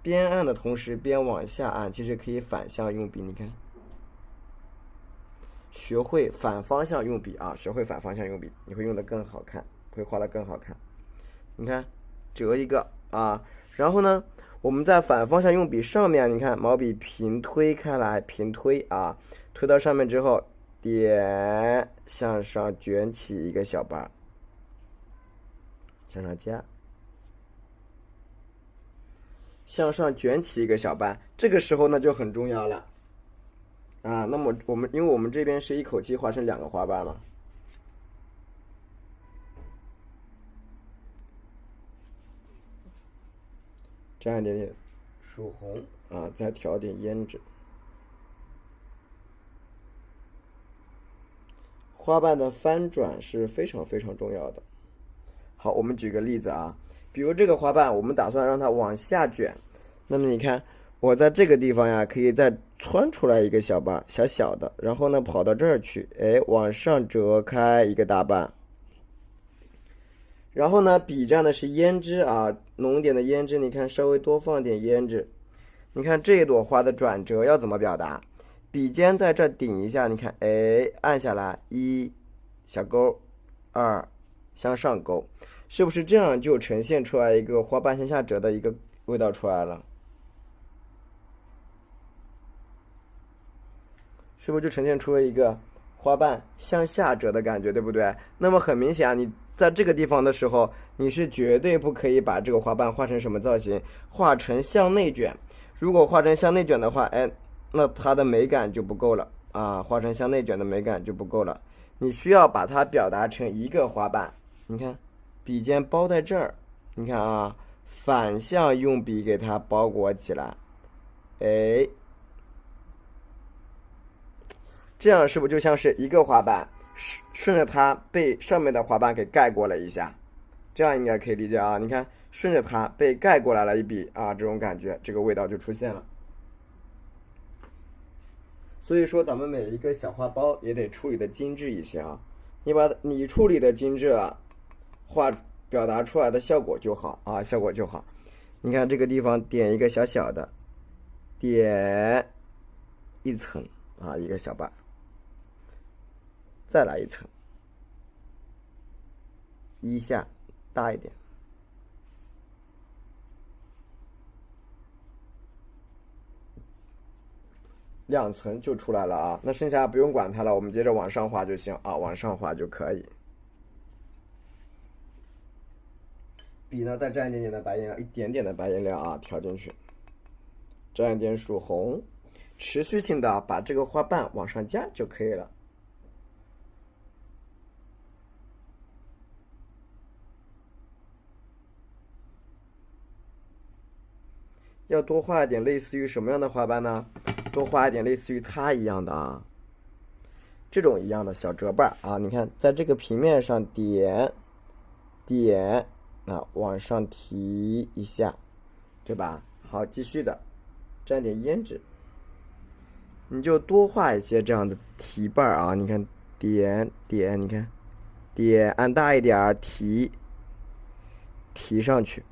A: 边按的同时边往下按，其实可以反向用笔，你看，学会反方向用笔啊，学会反方向用笔，你会用得更好看，会画得更好看。你看，折一个啊。然后呢，我们在反方向用笔上面，你看毛笔平推开来，平推啊，推到上面之后，点向上卷起一个小瓣，向上加，向上卷起一个小瓣，这个时候呢就很重要了啊。那么因为我们这边是一口气画成2个花瓣嘛。蘸一点点曙红啊，再调点胭脂。花瓣的翻转是非常非常重要的。好，我们举个例子啊，比如这个花瓣，我们打算让它往下卷，那么你看，我在这个地方呀，可以再穿出来一个小瓣，小小的，然后呢跑到这儿去，哎，往上折开一个大瓣。然后呢，笔蘸的是胭脂啊，浓点的胭脂，你看稍微多放点胭脂。你看这一朵花的转折要怎么表达？笔尖在这顶一下，你看，哎，按下来，1小勾，2向上勾，是不是这样就呈现出来一个花瓣向下折的一个味道出来了？是不是就呈现出了一个花瓣向下折的感觉，对不对？那么很明显啊，你在这个地方的时候，你是绝对不可以把这个花瓣画成什么造型，画成向内卷。如果画成向内卷的话，哎，那它的美感就不够了啊，画成向内卷的美感就不够了。你需要把它表达成一个花瓣。你看，笔尖包在这儿，你看啊，反向用笔给它包裹起来，哎。这样是不是就像是一个花瓣，顺着它被上面的花瓣给盖过了一下？这样应该可以理解啊。你看，顺着它被盖过来了一笔啊，这种感觉，这个味道就出现了。所以说，咱们每一个小花苞也得处理的精致一些啊。你处理的精致了，表达出来的效果就好啊，效果就好。你看这个地方点一个小小的，点一层啊，一个小瓣。再来一层，1下大一点，2层就出来了啊。那剩下不用管它了，我们接着往上画就行啊，往上画就可以。笔呢再蘸一点点的白颜料，一点点的白颜料啊，调进去，蘸一点曙红。持续性的把这个花瓣往上加就可以了。要多画一点类似于什么样的花瓣呢？多画一点类似于它一样的啊，这种一样的小折瓣啊。你看，在这个平面上点，往上提一下，对吧？好，继续的沾点胭脂，你就多画一些这样的提瓣啊。你看，点，你看，点按大一点提上去。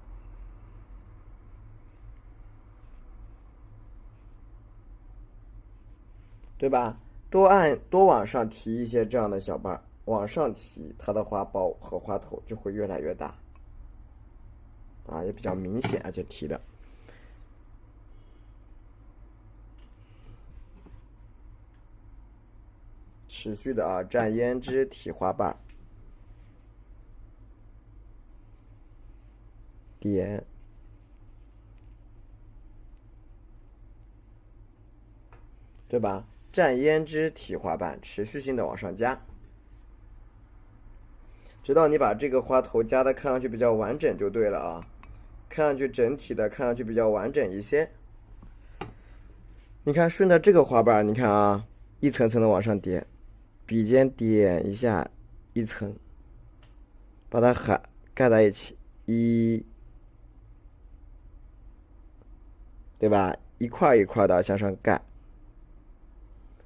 A: 对吧？多往上提一些这样的小瓣，往上提，它的花苞和花头就会越来越大，啊，也比较明显，而且提的。持续的啊，蘸胭脂提花瓣，点，对吧？蘸胭脂提花瓣，持续性的往上加，直到你把这个花头加的看上去比较完整就对了啊，看上去整体的看上去比较完整一些。你看，顺着这个花瓣，你看啊，一层层的往上叠，笔尖点一下一层，把它盖在一起，对吧？一块一块的向上盖。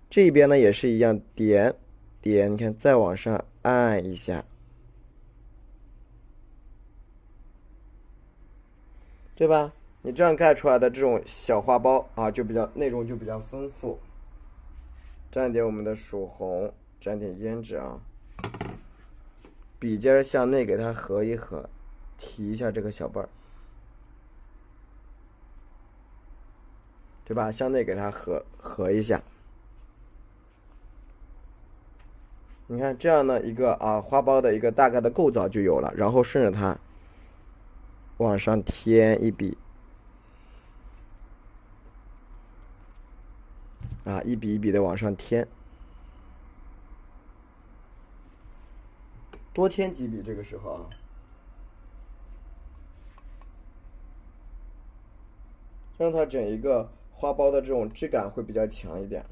A: 这边呢也是一样，点，你看再往上按一下，对吧？你这样盖出来的这种小花苞啊，就比较内容就比较丰富。蘸点我们的曙红，蘸点胭脂啊，笔尖向内给它合一合，提一下这个小瓣儿，对吧？向内给它合一下。你看这样的一个花苞的一个大概的构造就有了，然后顺着它往上添一笔，一笔一笔的往上添，多添几笔，这个时候啊，让它整一个花苞的这种质感会比较强一点。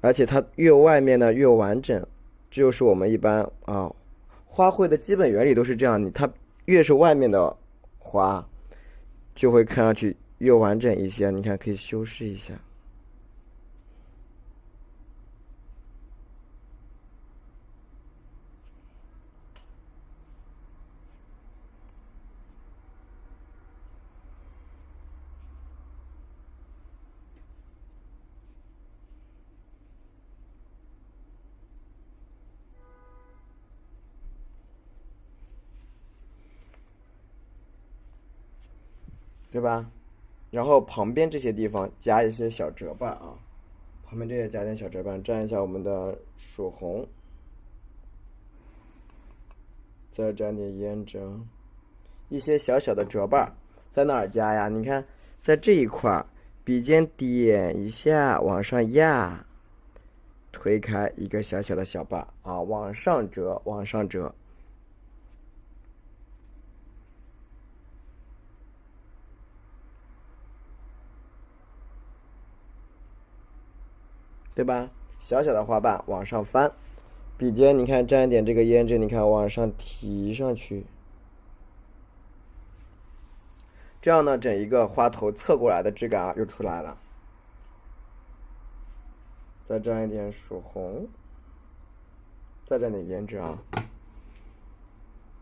A: 而且它越外面呢越完整，这就是我们一般花卉的基本原理都是这样，它越是外面的花，就会看上去越完整一些。你看，可以修饰一下，对吧？然后旁边这些地方加一些小折瓣啊，旁边这些加点小折瓣，蘸一下我们的曙红，再蘸点胭脂，一些小小的折瓣在哪儿加呀？你看，在这一块，笔尖点一下，往上压，推开一个小小的小瓣啊，往上折，往上折。对吧？小小的花瓣往上翻，笔尖你看沾一点这个胭脂，你看往上提上去，这样呢，整一个花头侧过来的质感就出来了。再沾一点曙红，再沾点胭脂啊，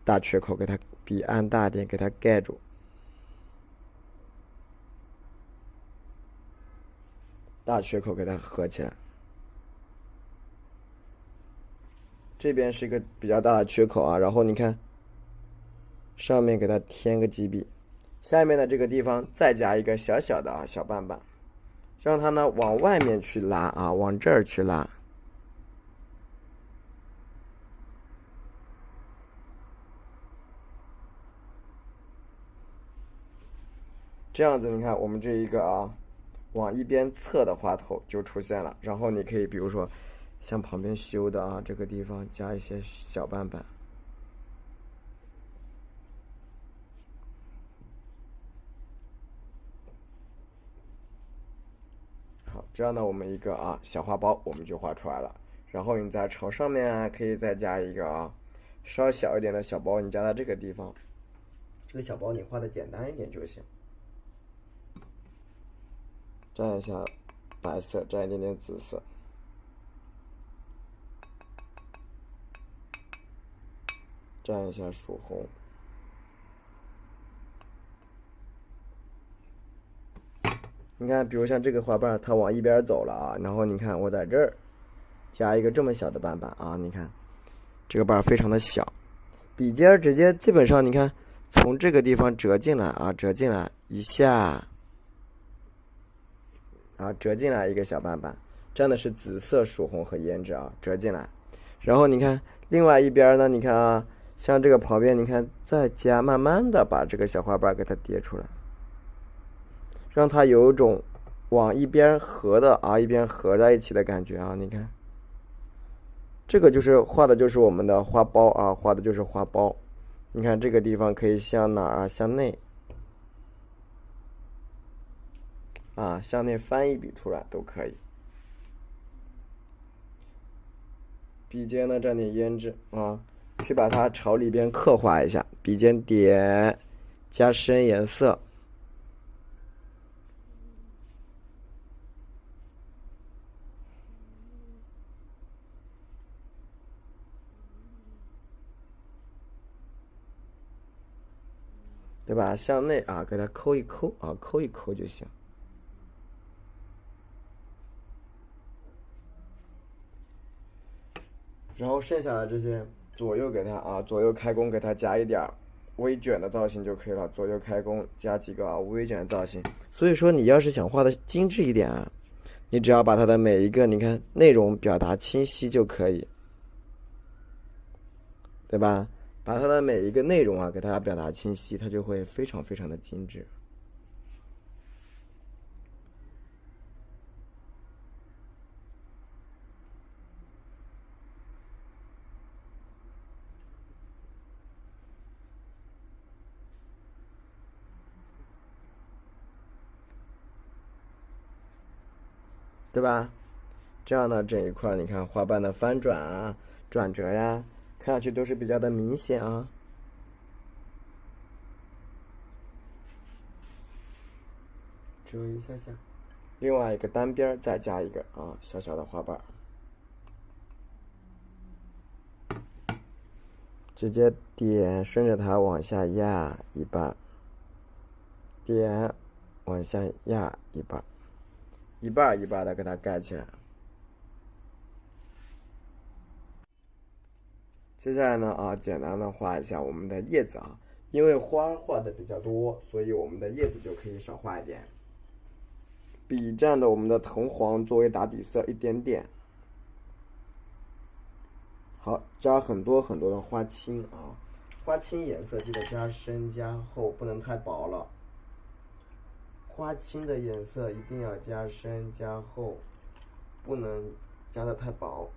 A: 大缺口给它笔按大点，给它盖住。大缺口给它合起来。这边是一个比较大的缺口啊，然后你看，上面给它添个几笔，下面的这个地方再加一个小小的小瓣瓣，让它呢往外面去拉啊，往这儿去拉。这样子你看我们这一个啊，往一边侧的花头就出现了。然后你可以比如说像旁边修的啊，这个地方加一些小瓣瓣。好，这样呢，我们一个啊小花苞我们就画出来了。然后你在朝上面啊，可以再加一个啊稍小一点的小包，你加在这个地方。这个小包你画的简单一点就行。蘸一下白色，蘸一点点紫色。蘸一下曙红。你看，比如像这个花瓣，它往一边走了啊，然后你看我在这儿加一个这么小的瓣瓣啊，你看这个瓣非常的小，笔尖直接基本上你看从这个地方折进来啊，折进来一下啊，折进来一个小瓣瓣，蘸的是紫色、曙红和胭脂啊，折进来，然后你看另外一边呢，你看啊，像这个旁边，你看再加，慢慢的把这个小花瓣给它叠出来。让它有一种往一边合的啊，一边合在一起的感觉啊！你看，这个就是画的就是我们的花苞啊，画的就是花苞。你看这个地方可以向哪儿啊？向内啊，向内翻一笔出来都可以。笔尖呢蘸点胭脂啊，去把它朝里边刻画一下，笔尖点，加深颜色。对吧？向内啊，给它抠一抠啊，抠一抠就行。然后剩下的这些左右给它啊，左右开弓给它加一点微卷的造型就可以了。左右开弓加几个微卷的造型。所以说你要是想画的精致一点啊，你只要把它的每一个你看内容表达清晰就可以，对吧？把它的每一个内容啊给大家表达清晰，它就会非常非常的精致。对吧？这样呢，整一块你看花瓣的翻转啊、转折呀，看上去都是比较的明显啊。折一下下，另外一个单边再加一个啊小小的花瓣，直接点顺着它往下压一半，点往下压一半，一半一半的给它盖起来。接下来呢啊，简单的画一下我们的叶子啊，因为花画的比较多，所以我们的叶子就可以少画一点。笔蘸的我们的藤黄作为打底色一点点。好，加很多很多的花青啊，花青颜色记得加深加厚，不能太薄了。花青的颜色一定要加深加厚，不能加的太薄。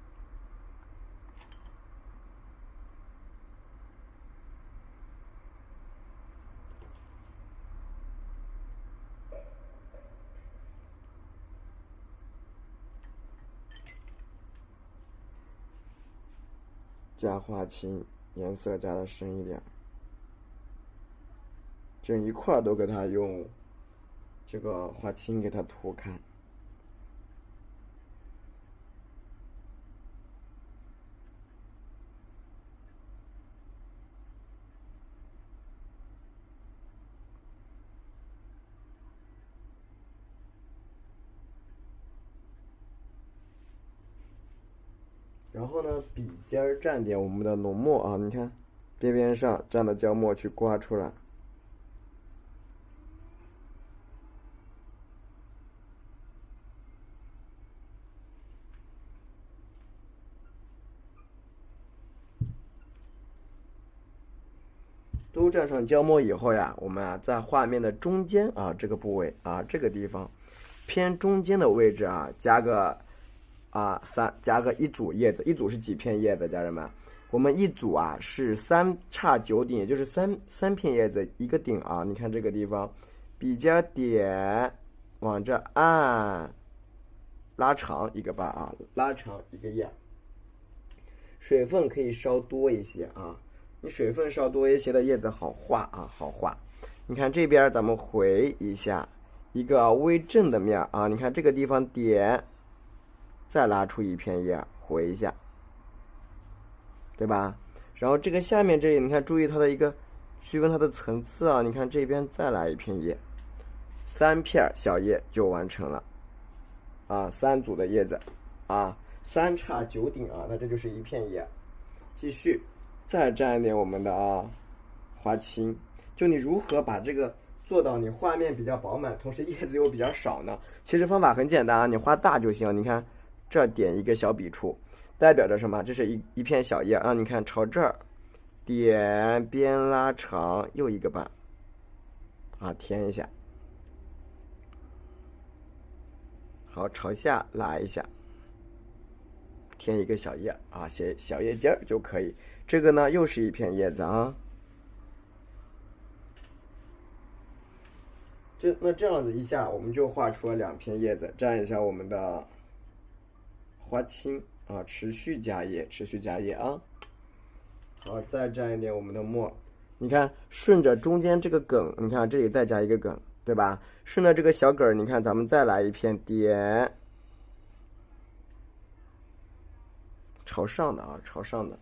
A: 加花青，颜色加的深一点，整一块都给它用这个花青给它涂开。然后呢，笔尖蘸点我们的浓墨啊，你看边边上蘸的胶墨去刮出来。都都蘸上胶末以后呀，我们啊在画面的中间啊这个部位啊这个地方偏中间的位置啊加个一组叶子，一组是几片叶子，家人们？我们一组啊是3叉9顶，也就是三片叶子一个顶啊。你看这个地方，笔尖点往这按，拉长一个把啊，拉长一个叶。水分可以稍多一些啊，你水分稍多一些的叶子好画啊，好画。你看这边咱们回一下，一个微正的面啊，你看这个地方点，再拉出一片叶，回一下，对吧？然后这个下面这里，你看注意它的一个区分它的层次啊，你看这边再来一片叶，3片小叶就完成了啊，3组的叶子啊。3叉9顶啊，那这就是一片叶。继续，再蘸一点我们的花青。就你如何把这个做到你画面比较饱满，同时叶子又比较少呢？其实方法很简单啊，你画大就行。你看这点一个小笔触，代表着什么？这是一片小叶啊。你看朝这儿点边拉长，又一个瓣啊，填一下。好，朝下拉一下。添一个小叶啊，写小叶尖就可以。这个呢，又是一片叶子啊。那这样子一下，我们就画出了2片叶子。蘸一下我们的花青啊，持续加叶，持续加叶啊。好，再蘸一点我们的墨。你看，顺着中间这个梗，你看这里再加一个梗，对吧？顺着这个小梗，你看咱们再来一片点。朝上的啊，朝上的。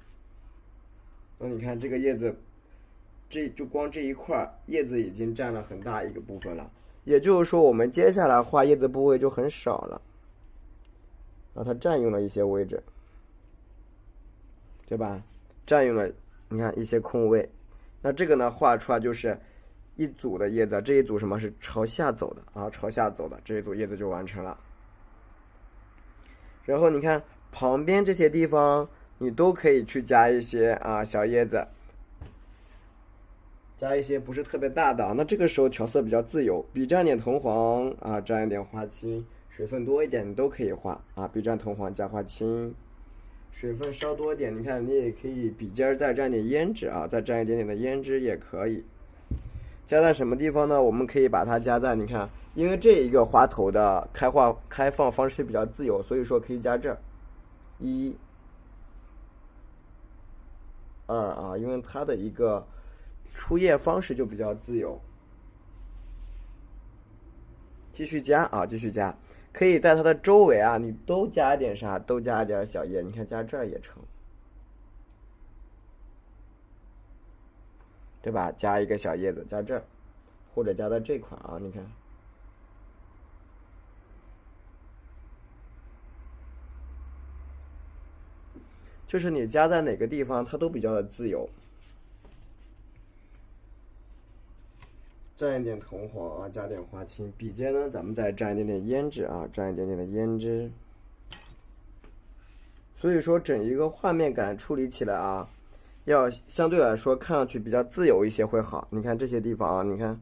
A: 那你看这个叶子，就光这一块叶子已经占了很大一个部分了。也就是说，我们接下来画叶子部位就很少了，啊，它占用了一些位置，对吧？占用了，你看一些空位。那这个呢，画出来就是一组的叶子，这一组什么是朝下走的啊？朝下走的这一组叶子就完成了。然后你看。旁边这些地方你都可以去加一些啊小叶子，加一些不是特别大的。那这个时候调色比较自由，笔蘸点铜黄啊，蘸一点花青，水分多一点你都可以画啊。笔蘸铜黄加花青，水分稍多一点，你看你也可以笔尖再蘸点胭脂啊，再蘸一点点的胭脂也可以。加在什么地方呢？我们可以把它加在，你看，因为这一个花头的开放方式比较自由，所以说可以加这儿。1、2啊，因为它的一个出叶方式就比较自由。继续加啊，继续加，可以在它的周围啊，你都加一点啥？都加一点小叶。你看加这儿也成，对吧？加一个小叶子，加这儿，或者加到这块啊，你看。就是你加在哪个地方，它都比较的自由。蘸一点铜黄啊，加点花青。笔尖呢，咱们再蘸一点点胭脂啊，蘸一点点的胭脂。所以说，整一个画面感处理起来啊，要相对来说看上去比较自由一些会好。你看这些地方啊，你看。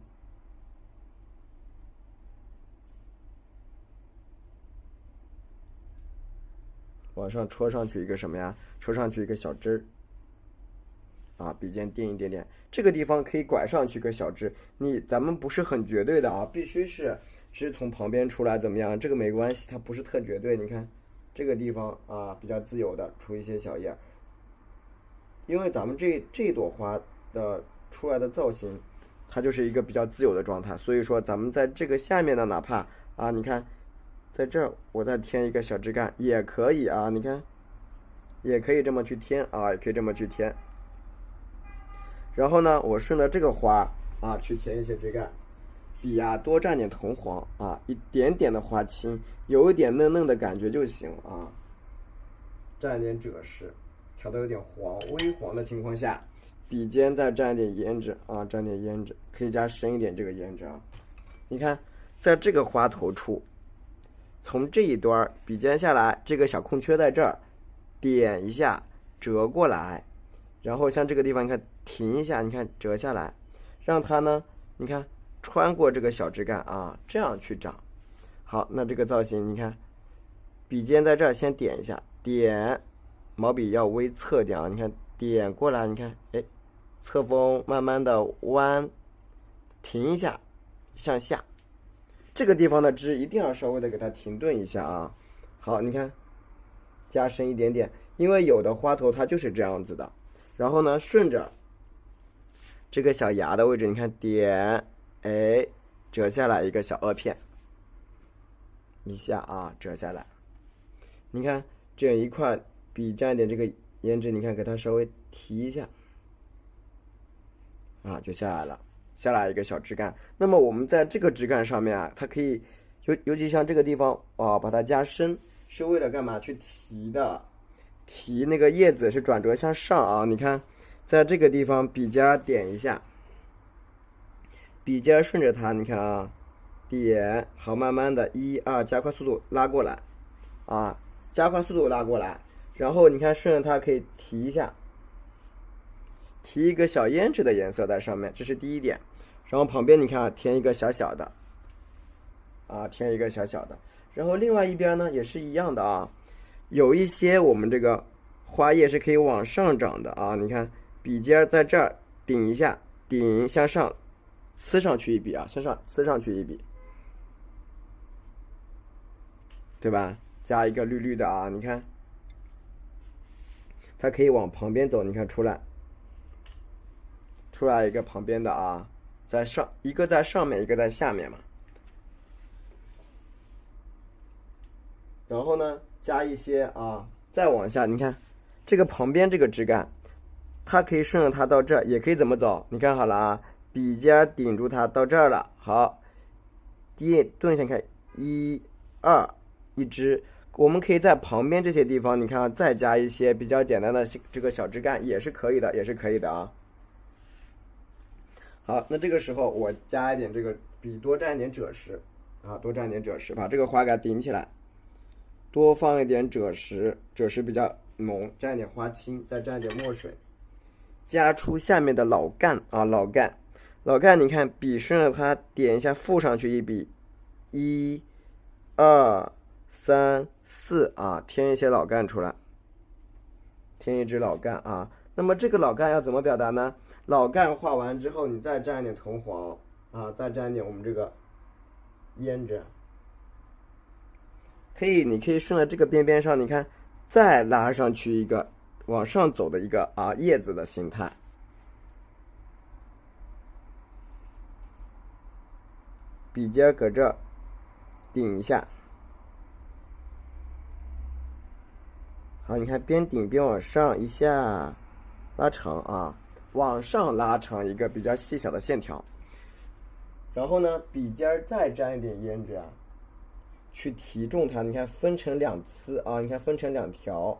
A: 往上戳上去一个什么呀？戳上去一个小枝儿，啊，笔尖垫一点点，这个地方可以拐上去一个小枝。咱们不是很绝对的啊，必须是枝从旁边出来怎么样？这个没关系，它不是特绝对。你看这个地方啊，比较自由的出一些小叶，因为咱们这朵花的出来的造型，它就是一个比较自由的状态，所以说咱们在这个下面的哪怕啊，你看。在这儿我再添一个小枝干也可以啊，你看，也可以这么去添啊，也可以这么去添。然后呢，我顺着这个花啊去填一些枝干，笔啊多蘸点铜黄啊，一点点的花青，有一点嫩嫩的感觉就行啊。蘸一点赭石，调的有点黄，微黄的情况下，笔尖再蘸一点胭脂啊，蘸点胭脂，可以加深一点这个胭脂啊。你看，在这个花头处。从这一端笔尖下来，这个小空缺在这儿，点一下，折过来，然后像这个地方，你看停一下，你看折下来，让它呢，你看穿过这个小枝干啊，这样去长。好，那这个造型，你看笔尖在这儿先点一下，点，毛笔要微侧点啊，你看点过来，你看，哎，侧锋慢慢的弯，停一下，向下。这个地方的枝一定要稍微的给它停顿一下啊。好，你看加深一点点，因为有的花头它就是这样子的。然后呢，顺着这个小芽的位置，你看点，哎，折下来一个小萼片，一下啊，折下来。你看这一块笔沾一点这个胭脂，你看给它稍微提一下，啊，就下来了，下来一个小枝干。那么我们在这个枝干上面啊，它可以尤其像这个地方啊，把它加深，是为了干嘛？去提的。提那个叶子是转折向上啊，你看，在这个地方笔尖点一下，笔尖顺着它，你看啊，点，好，慢慢的1、2，加快速度拉过来，啊，加快速度拉过来，然后你看顺着它可以提一下，提一个小胭脂的颜色在上面，这是第一点。然后旁边你看啊，填一个小小的，啊，填一个小小的。然后另外一边呢也是一样的啊。有一些我们这个花叶是可以往上长的啊，你看笔尖在这儿顶一下，顶向上呲上去一笔啊，向上呲上去一笔，对吧？加一个绿绿的啊，你看它可以往旁边走，你看出来一个旁边的啊，在上一个在上面，一个在下面嘛。然后呢加一些啊，再往下，你看这个旁边这个枝干，它可以顺着它到这儿，也可以怎么走？你看好了啊，笔尖顶住它到这儿了，好，顿一下看，1、2，一支。我们可以在旁边这些地方，你看啊，再加一些比较简单的这个小枝干，也是可以的，也是可以的啊。好，那这个时候我加一点这个笔，多蘸一点赭石啊，多蘸一点赭石，把这个花给它顶起来。多放一点赭石，赭石比较浓，蘸一点花青，再蘸一点墨水，加出下面的老干啊，老干，你看笔顺着它点一下，附上去一笔，1、2、3、4啊，添一些老干出来，添一支老干啊。那么这个老干要怎么表达呢？老干画完之后，你再蘸一点藤黄啊，再蘸一点我们这个胭脂。你可以顺着这个边边上，你看再拉上去一个往上走的一个啊叶子的形态，笔尖搁这儿顶一下，好，你看边顶边往上一下拉长啊，往上拉长一个比较细小的线条，然后呢笔尖再沾一点胭脂啊，去提重它，你看分成2次啊，你看分成2条，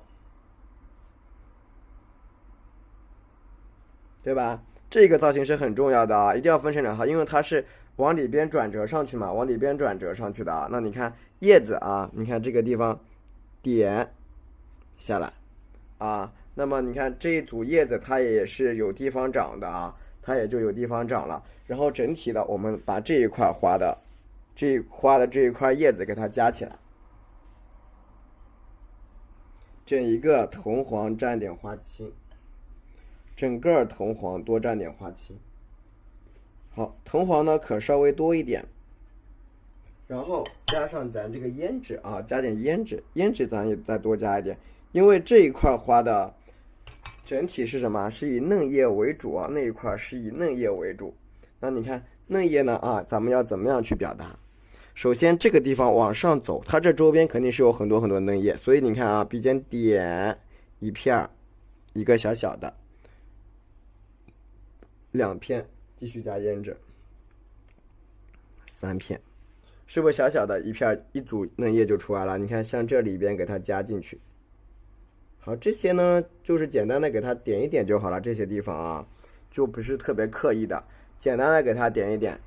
A: 对吧？这个造型是很重要的啊，一定要分成2条，因为它是往里边转折上去嘛，往里边转折上去的啊。那你看叶子啊，你看这个地方点下来啊，那么你看这一组叶子它也是有地方长的啊，它也就有地方长了。然后整体的我们把这一块花的这一块叶子给它夹起来，整一个藤黄蘸点花青，整个藤黄多蘸点花青。好，藤黄呢可稍微多一点，然后加上咱这个胭脂啊，加点胭脂咱也再多加一点，因为这一块花的整体是什么？是以嫩叶为主啊，那一块是以嫩叶为主。那你看嫩叶呢啊，咱们要怎么样去表达？首先这个地方往上走，它这周边肯定是有很多很多嫩叶，所以你看啊，笔尖点一片，一个小小的，2片，继续加胭脂，3片，是不是小小的一片一组嫩叶就出来了？你看像这里边给它加进去。好，这些呢就是简单的给它点一点就好了，这些地方啊就不是特别刻意的，简单的给它点一点。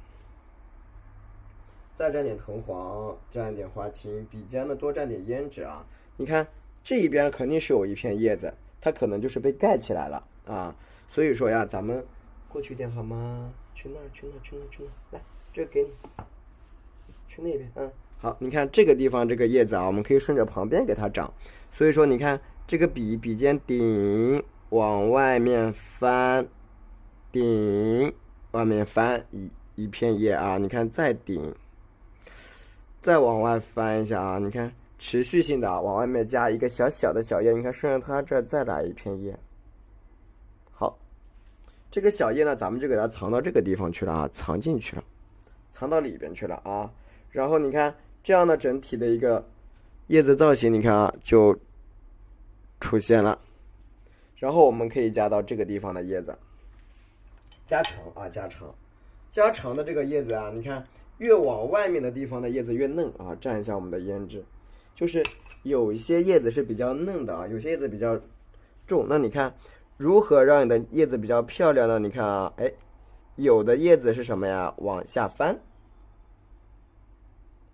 A: 再蘸点藤黄，蘸点花青，笔尖呢多蘸点胭脂啊。你看这一边肯定是有一片叶子，它可能就是被盖起来了啊。所以说呀，咱们过去一点好吗？去那儿，来，这个给你，去那边，好，你看这个地方这个叶子啊，我们可以顺着旁边给它长。所以说，你看这个笔尖顶往外面翻，顶外面翻一片叶啊，你看再顶，再往外翻一下啊，你看持续性的往外面加一个小小的小叶，你看顺着它这儿再来一片叶。好，这个小叶呢，咱们就给它藏到这个地方去了啊，藏进去了，藏到里边去了啊。然后你看这样的整体的一个叶子造型，你看啊就出现了。然后我们可以加到这个地方的叶子，加长啊，加长的这个叶子啊，你看越往外面的地方的叶子越嫩啊。蘸一下我们的胭脂，就是有一些叶子是比较嫩的啊，有些叶子比较重。那你看如何让你的叶子比较漂亮呢？你看啊，哎，有的叶子是什么呀？往下翻，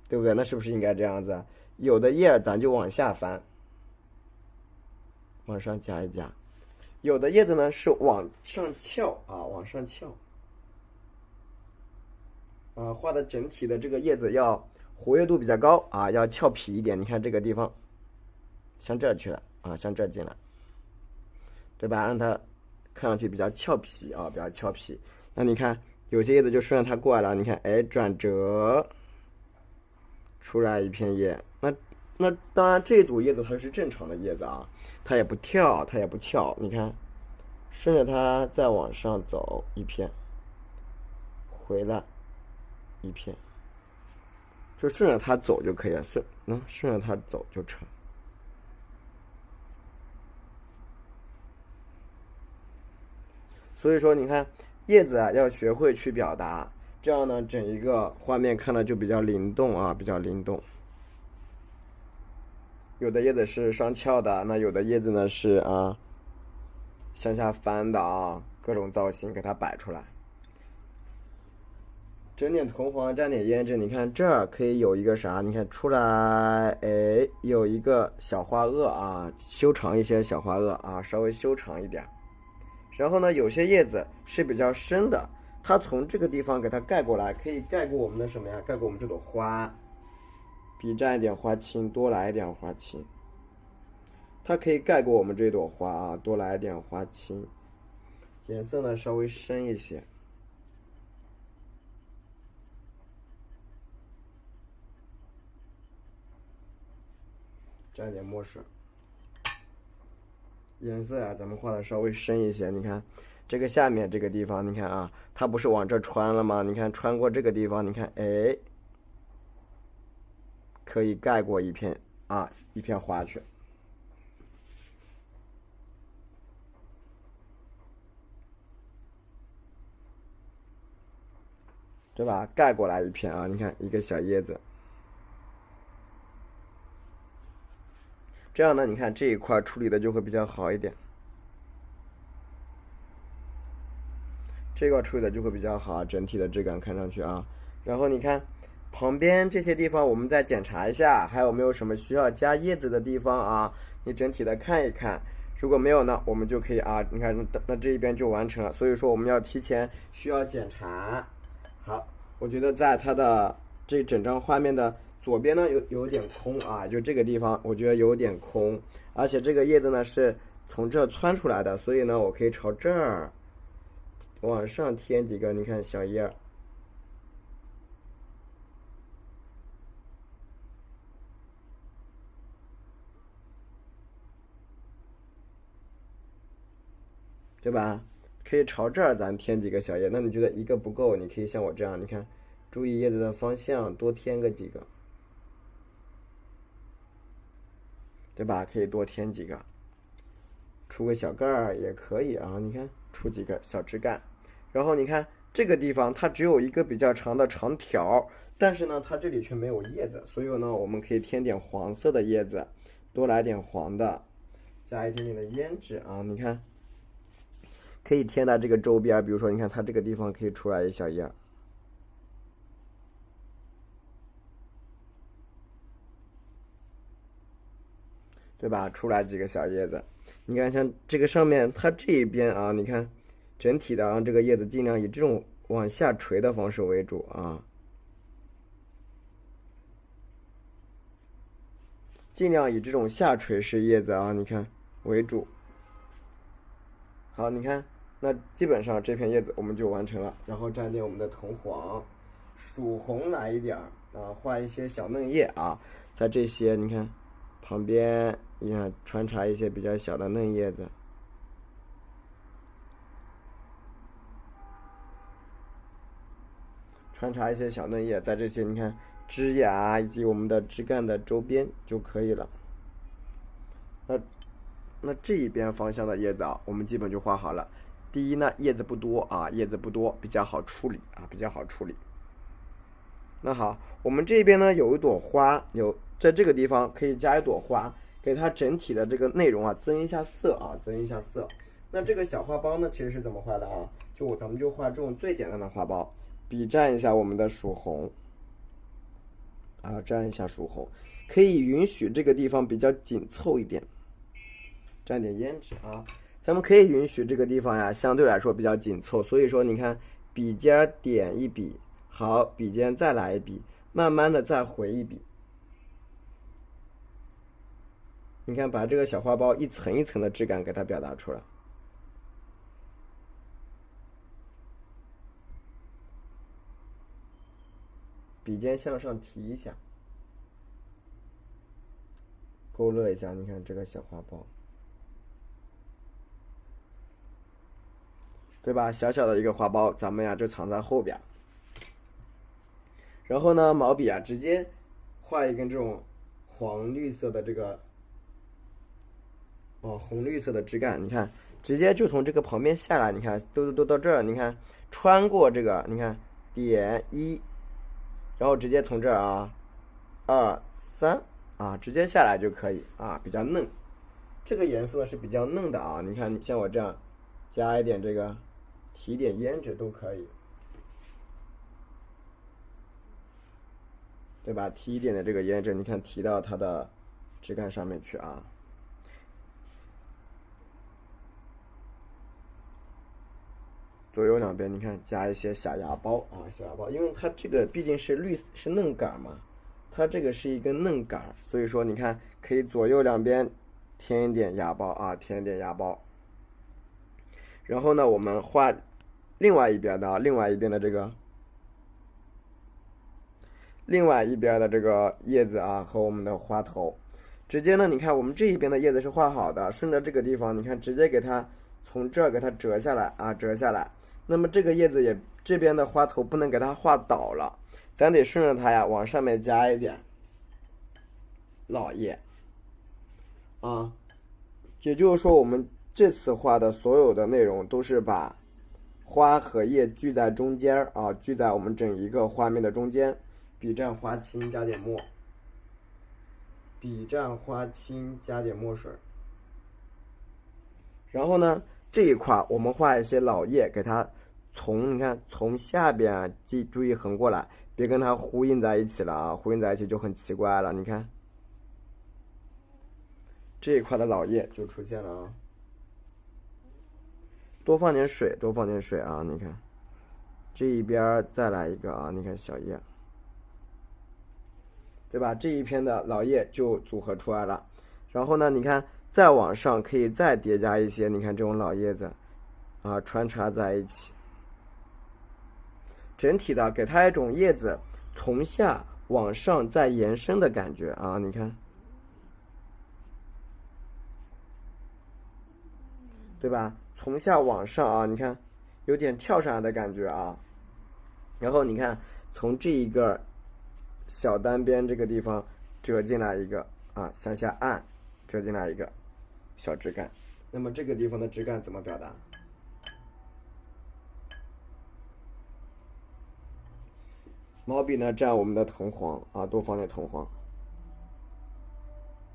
A: 对不对？那是不是应该这样子？有的叶咱就往下翻，往上夹一夹。有的叶子呢是往上翘啊，往上翘。画的整体的这个叶子要活跃度比较高啊，要俏皮一点。你看这个地方，向这去了啊，向这进来，对吧？让它看上去比较俏皮啊，比较俏皮。那你看有些叶子就顺着它过来了，你看，哎，转折出来一片叶。那当然这组叶子它是正常的叶子啊，它也不跳，它也不翘。你看，顺着它再往上走一片，回来一片，就顺着它走就可以了。顺着它走就成。所以说，你看叶子啊，要学会去表达，这样呢，整一个画面看的就比较灵动啊，比较灵动。有的叶子是上翘的，那有的叶子呢是向下翻的啊，各种造型给它摆出来。整点铜黄，蘸点胭脂，你看这儿可以有一个啥？你看出来，哎，有一个小花萼啊，修长一些小花萼啊，稍微修长一点。然后呢，有些叶子是比较深的，它从这个地方给它盖过来，可以盖过我们的什么呀？盖过我们这朵花。笔蘸一点花青，多来一点花青。它可以盖过我们这朵花啊，多来一点花青。颜色呢稍微深一些。蘸一点墨水。颜色啊，咱们画的稍微深一些。你看这个下面这个地方，你看啊，它不是往这穿了吗？你看穿过这个地方，你看，哎，可以盖过一片花去，对吧？盖过来一片啊，你看一个小叶子。这样呢，你看这一块处理的就会比较好一点，这块处理的就会比较好，整体的质感看上去啊。然后你看旁边这些地方，我们再检查一下，还有没有什么需要加叶子的地方啊？你整体的看一看，如果没有呢，我们就可以啊，你看那这一边就完成了。所以说我们要提前需要检查。好，我觉得在它的这整张画面的左边呢有点空啊，就这个地方我觉得有点空，而且这个叶子呢是从这窜出来的，所以呢我可以朝这儿往上添几个，你看小叶儿，对吧？可以朝这儿咱添几个小叶。那你觉得一个不够，你可以像我这样，你看注意叶子的方向，多添个几个，对吧？可以多添几个，出个小盖儿也可以啊。你看出几个小枝干，然后你看这个地方它只有一个比较长的长条，但是呢它这里却没有叶子，所以呢我们可以添点黄色的叶子，多来点黄的，加一点点的胭脂啊。你看可以添到这个周边，比如说你看它这个地方可以出来一小叶，对吧？出来几个小叶子，你看像这个上面它这一边啊，你看整体的这个叶子尽量以这种往下垂的方式为主啊，尽量以这种下垂式叶子啊，你看为主。好，你看，那基本上这片叶子我们就完成了。然后蘸点我们的藤黄，曙红来一点啊，画一些小嫩叶啊，在这些你看旁边，你看穿插一些比较小的嫩叶子。穿插一些小嫩叶，在这些你看枝芽以及我们的枝干的周边就可以了。那这一边方向的叶子啊，我们基本就画好了。第一呢，叶子不多啊，叶子不多，比较好处理啊，比较好处理。那好，我们这边呢有一朵花，在这个地方可以加一朵花，给它整体的这个内容啊增一下色啊，增一下色。那这个小花苞呢，其实是怎么画的啊？咱们就画这种最简单的花苞，笔蘸一下我们的曙红啊，蘸一下曙红，可以允许这个地方比较紧凑一点。蘸点胭脂啊，咱们可以允许这个地方呀相对来说比较紧凑，所以说你看笔尖点一笔，好，笔尖再来一笔，慢慢的再回一笔。你看把这个小花苞一层一层的质感给它表达出来。笔尖向上提一下，勾勒一下，你看这个小花苞。对吧？小小的一个花苞，咱们呀就藏在后边。然后呢，毛笔啊，直接画一根这种黄绿色的这个，红绿色的枝干，你看，直接就从这个旁边下来，你看，都到这儿，你看，穿过这个，你看，点1，然后直接从这儿啊，2、3啊，直接下来就可以啊，比较嫩。这个颜色是比较嫩的啊，你看，像我这样，加一点这个。提点胭脂都可以，对吧？提一点的这个胭脂，你看提到它的枝干上面去啊。左右两边你看加一些小芽苞啊，小芽苞，因为它这个毕竟是嫩杆嘛，它这个是一根嫩杆，所以说你看可以左右两边添一点芽苞啊，添一点芽苞。然后呢，我们画另外一边的这个叶子啊和我们的花头，直接呢，你看我们这一边的叶子是画好的，顺着这个地方，你看直接给它从这儿给它折下来啊，折下来。那么这个叶子也这边的花头不能给它画倒了，咱得顺着它呀往上面加一点老叶啊，也就是说我们这次画的所有的内容都是把花和叶聚在中间啊，聚在我们整一个画面的中间。笔蘸花青加点墨，笔蘸花青加点墨水。然后呢，这一块我们画一些老叶，给它你看从下边啊，注意横过来，别跟它呼应在一起了啊，呼应在一起就很奇怪了。你看这一块的老叶就出现了啊。多放点水啊！你看，这一边再来一个啊！你看小叶，对吧？这一片的老叶就组合出来了。然后呢，你看再往上可以再叠加一些，你看这种老叶子啊，穿插在一起，整体的给它一种叶子从下往上再延伸的感觉啊！你看，对吧？从下往上啊，你看有点跳上来的感觉啊。然后你看从这一个小单边这个地方折进来一个啊，向下按折进来一个小枝干。那么这个地方的枝干怎么表达？毛笔呢蘸我们的藤黄啊，多放点藤黄。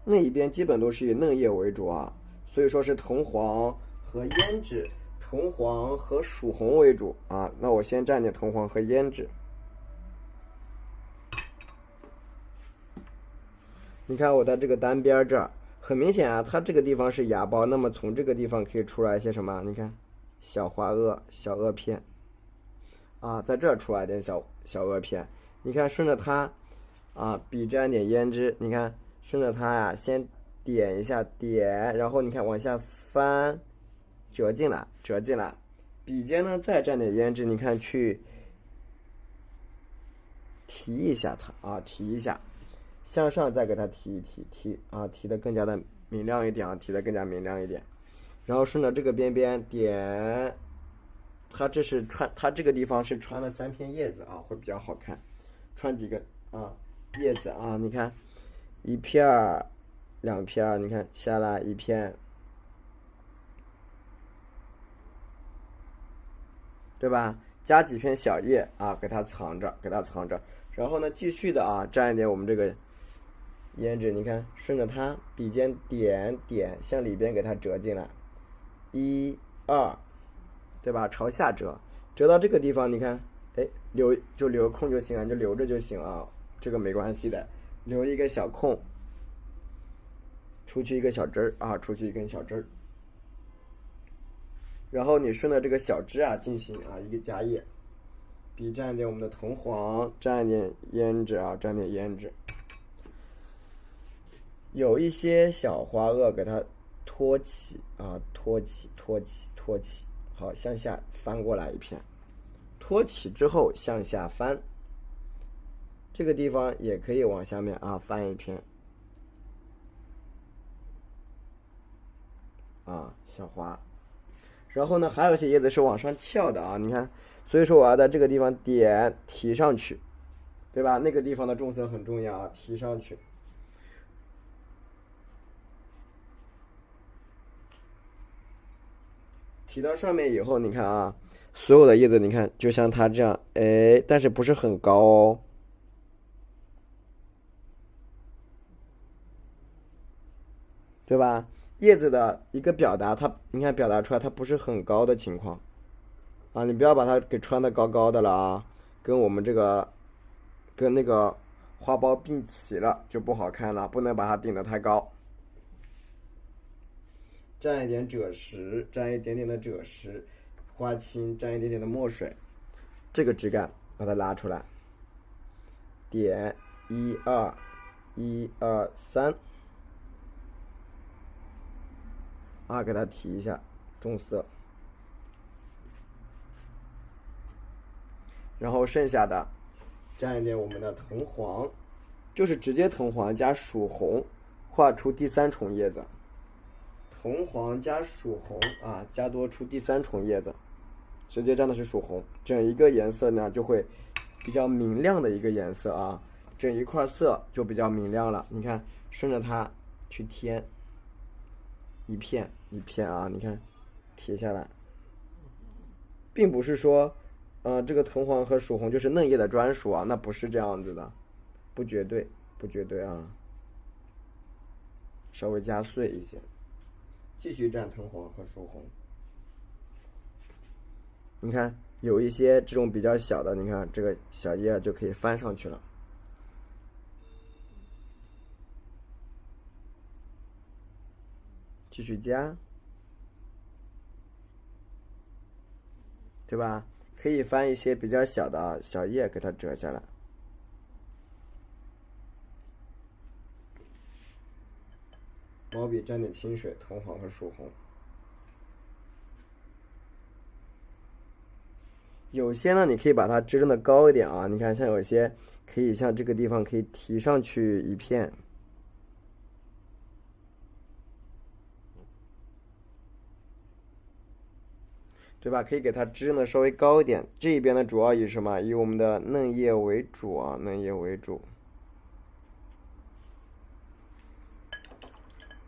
A: 那一边基本都是以嫩叶为主啊，所以说是藤黄和胭脂，藤黄和曙红为主啊。那我先蘸点藤黄和胭脂。你看我的这个单边这儿很明显啊，它这个地方是芽苞，那么从这个地方可以出来一些什么？你看，小花萼、小萼片，啊，在这儿出来点小萼片。你看，顺着它，啊，笔沾点胭脂，你看，顺着它呀，先点一下，点，然后你看往下翻，折进来，折进来。笔尖呢再沾点胭脂，你看去提一下它啊，提一下。向上再给它提一提，提的更加的明亮一点啊，提的更加明亮一点。然后顺着这个边边点，它这个地方是穿了3片叶子啊，会比较好看。穿几个啊叶子啊，你看1片2片，你看下来1片，对吧？加几片小叶啊，给它藏着，给它藏着。然后呢，继续的啊，沾一点我们这个胭脂，你看顺着它笔尖点点，向里边给它折进来，1、2，对吧？朝下折，折到这个地方，你看，哎，留空就行了，你就留着就行啊，这个没关系的，留一个小空，出去一个小枝儿啊，出去一根小枝儿，然后你顺着这个小枝啊进行啊一个夹叶，笔沾一点我们的藤黄，沾一点胭脂啊，沾点胭脂。有一些小花萼给它托起啊，托起，好，向下翻过来一片，托起之后向下翻，这个地方也可以往下面啊翻一片，啊，小花。然后呢，还有一些叶子是往上翘的啊，你看，所以说我要在这个地方点提上去，对吧？那个地方的重色很重要啊，提上去。提到上面以后，你看啊，所有的叶子，你看就像它这样，哎，但是不是很高哦，对吧？叶子的一个表达，它你看表达出来它不是很高的情况啊，你不要把它给穿的高高的了啊，跟我们这个跟那个花苞并齐了就不好看了，不能把它顶得太高。沾一点赭石，沾一点点的赭石，花青沾一点点的墨水，这个质感把它拉出来。点1、2、1、2、3，啊，给它提一下重色，然后剩下的沾一点我们的藤黄，就是直接藤黄加曙红，画出第3重叶子。藤黄加曙红啊，加多出第3重叶子，直接沾的是曙红，整一个颜色呢就会比较明亮的一个颜色啊，整一块色就比较明亮了。你看，顺着它去添一片一片啊，你看提下来，并不是说，这个藤黄和曙红就是嫩叶的专属啊，那不是这样子的，不绝对，不绝对啊，稍微加碎一些。继续蘸藤黄和曙红，你看有一些这种比较小的，你看这个小叶就可以翻上去了。继续加，对吧？可以翻一些比较小的小叶给它折下来。毛笔沾点清水，藤黄和曙红。有些呢，你可以把它支撑的高一点啊。你看，像有些可以像这个地方可以提上去一片，对吧？可以给它支撑的稍微高一点。这一边呢，主要以什么？以我们的嫩叶为主啊，嫩叶为主。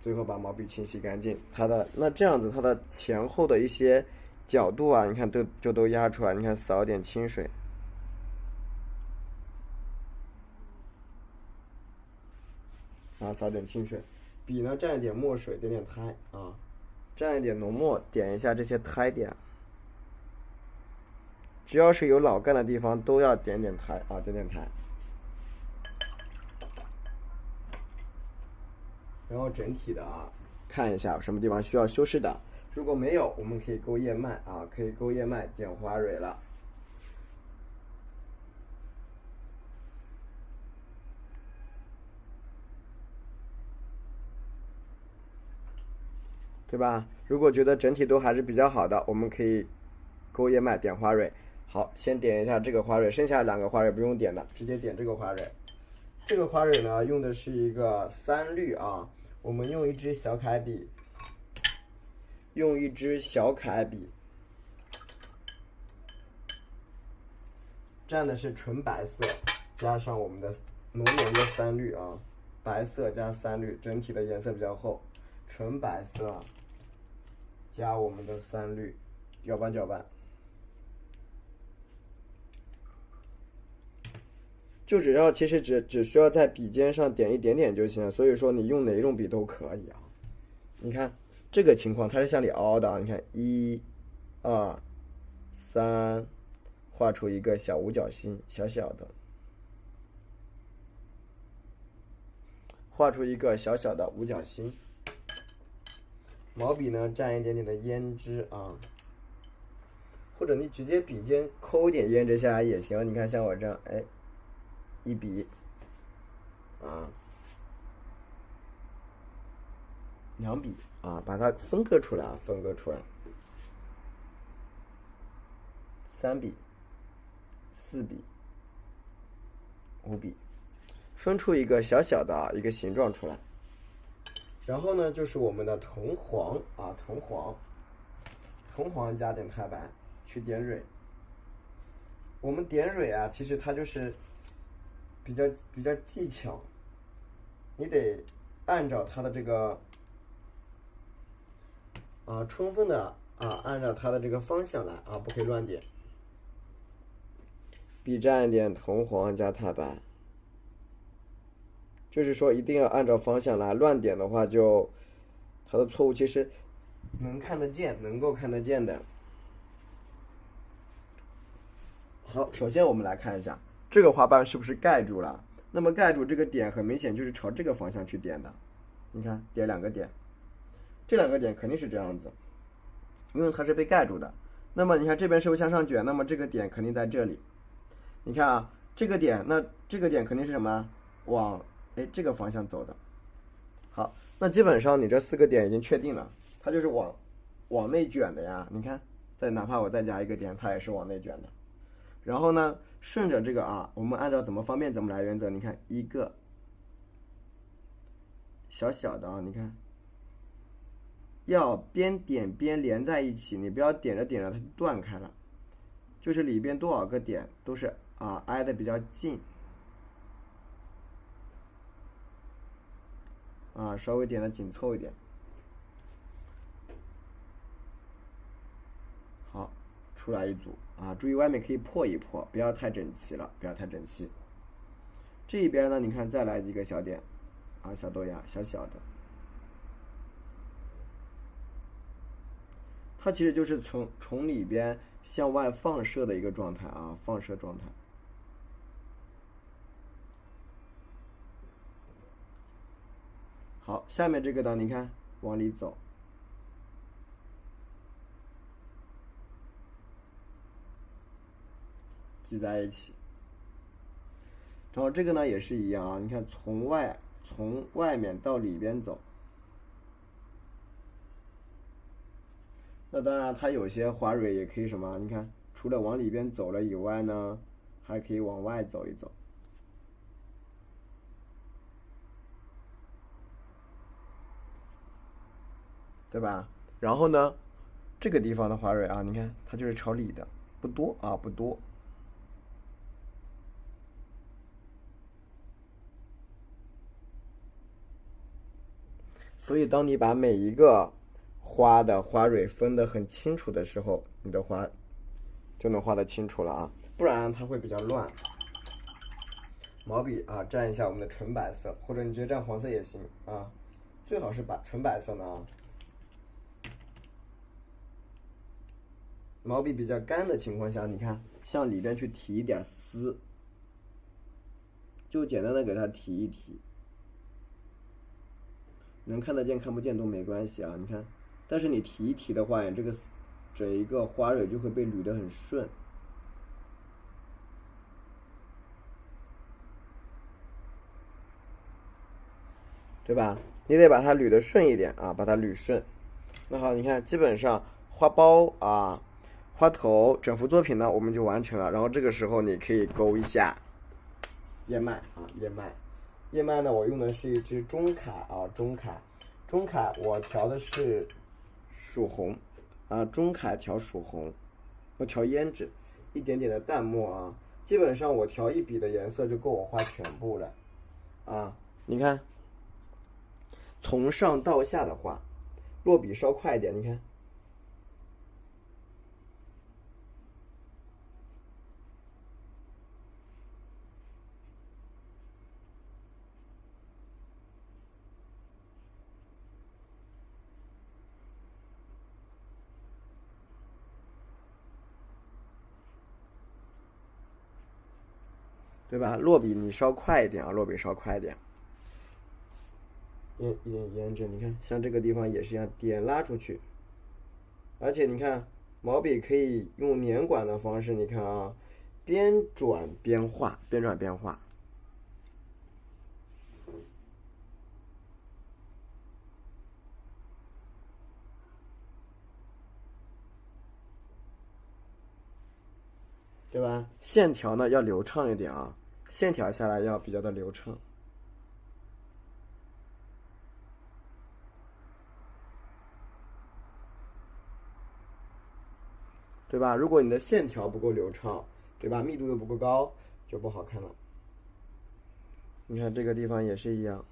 A: 最后把毛笔清洗干净，那这样子它的前后的一些角度啊，你看都压出来，你看扫点清水，啊，扫点清水，笔呢蘸一点墨水，点点苔啊，蘸一点浓墨，点一下这些苔点，只要是有老干的地方都要点点苔啊，点点苔。然后整体的啊看一下什么地方需要修饰的。如果没有，我们可以勾叶脉啊，可以勾叶脉点花蕊了。对吧？如果觉得整体都还是比较好的，我们可以勾叶脉点花蕊。好，先点一下这个花蕊，剩下2个花蕊不用点的，直接点这个花蕊。这个花蕊呢，用的是一个3绿啊，我们用一支小楷笔，蘸的是纯白色，加上我们的浓浓的3绿啊，白色加3绿，整体的颜色比较厚，纯白色加我们的3绿，搅拌搅拌。就其实只需要在笔尖上点一点点就行了，所以说你用哪种笔都可以啊。你看这个情况，它是向里凹的，你看1、2、3，画出一个小五角星，小小的，画出一个小小的五角星。毛笔呢蘸一点点的胭脂啊，或者你直接笔尖抠一点胭脂下来也行。你看像我这样，哎，一笔啊，2笔啊，把它分割出来，3笔、4笔、5笔，分出一个小小的一个形状出来。然后呢，就是我们的桐黄啊，桐黄加点太白去点蕊。我们点蕊啊，其实它就是比较技巧，你得按照它的这个充分的按照它的这个方向来啊，不可以乱点。笔蘸一点桐黄加太白，就是说一定要按照方向来，乱点的话就它的错误其实能够看得见的。好，首先我们来看一下这个花瓣是不是盖住了。那么盖住这个点很明显就是朝这个方向去点的，你看点2个点，这2个点肯定是这样子，因为它是被盖住的。那么你看这边是不是向上卷，那么这个点肯定在这里。你看啊，这个点，那这个点肯定是什么？往这个方向走的。好，那基本上你这4个点已经确定了，它就是往内卷的呀。你看，哪怕我再加一个点，它也是往内卷的。然后呢，顺着这个我们按照怎么方便怎么来原则，你看一个小小的你看要边点边连在一起，你不要点着点着它就断开了，就是里边多少个点都是挨得比较近稍微点的紧凑一点。好，出来一组注意外面可以破一破，不要太整齐了，不要太整齐。这一边呢，你看再来几个小点小豆芽，小小的，它其实就是从里边向外放射的一个状态放射状态。好，下面这个呢，你看往里走，挤在一起。然后这个呢也是一样你看从外面到里边走。那当然它有些花蕊也可以什么，你看除了往里边走了以外呢，还可以往外走一走。对吧？然后呢，这个地方的花蕊你看它就是朝里的，不多不多。所以当你把每一个花的花蕊分得很清楚的时候，你的花就能画得清楚了不然它会比较乱。毛笔蘸一下我们的纯白色，或者你直接蘸黄色也行最好是纯白色的毛笔比较干的情况下，你看向里边去提一点丝，就简单的给它提一提。能看得见看不见都没关系啊，你看，但是你提一提的话，这个整一个花蕊就会被捋得很顺，对吧？你得把它捋得顺一点啊，把它捋顺。那好，你看，基本上花苞啊、花头整幅作品呢，我们就完成了。然后这个时候你可以勾一下燕麦啊，燕麦。燕麦呢，我用的是一支中卡啊，中卡我调的是曙红啊，中卡调曙红，我调胭脂，一点点的淡墨啊，基本上我调一笔的颜色就够我画全部了啊。你看，从上到下的画。落笔稍快一点，你看，对吧？落笔你稍快一点啊，落笔稍快一点。一点胭脂，你看，像这个地方也是一样，点拉出去。而且你看，毛笔可以用捻管的方式，你看啊，边转边画，边转边画。对吧？线条呢要流畅一点啊，线条下来要比较的流畅。对吧？如果你的线条不够流畅，对吧？密度又不够高，就不好看了。你看这个地方也是一样。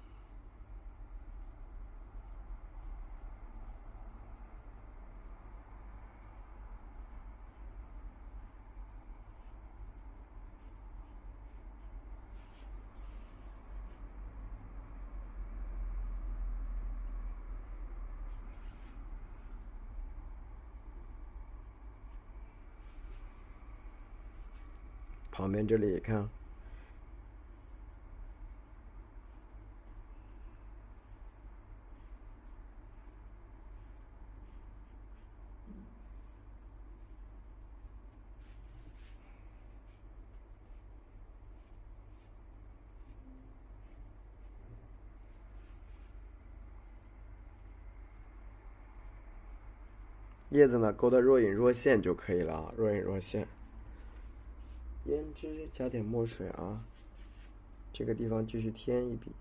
A: 旁边这里看，叶子呢勾得若隐若现就可以了啊，若隐若现。胭脂加点墨水啊，这个地方继续添一笔。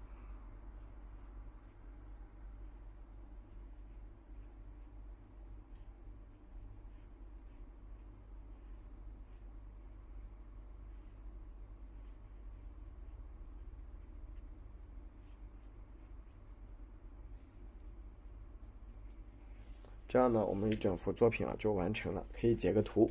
A: 这样呢，我们一整幅作品啊就完成了，可以截个图。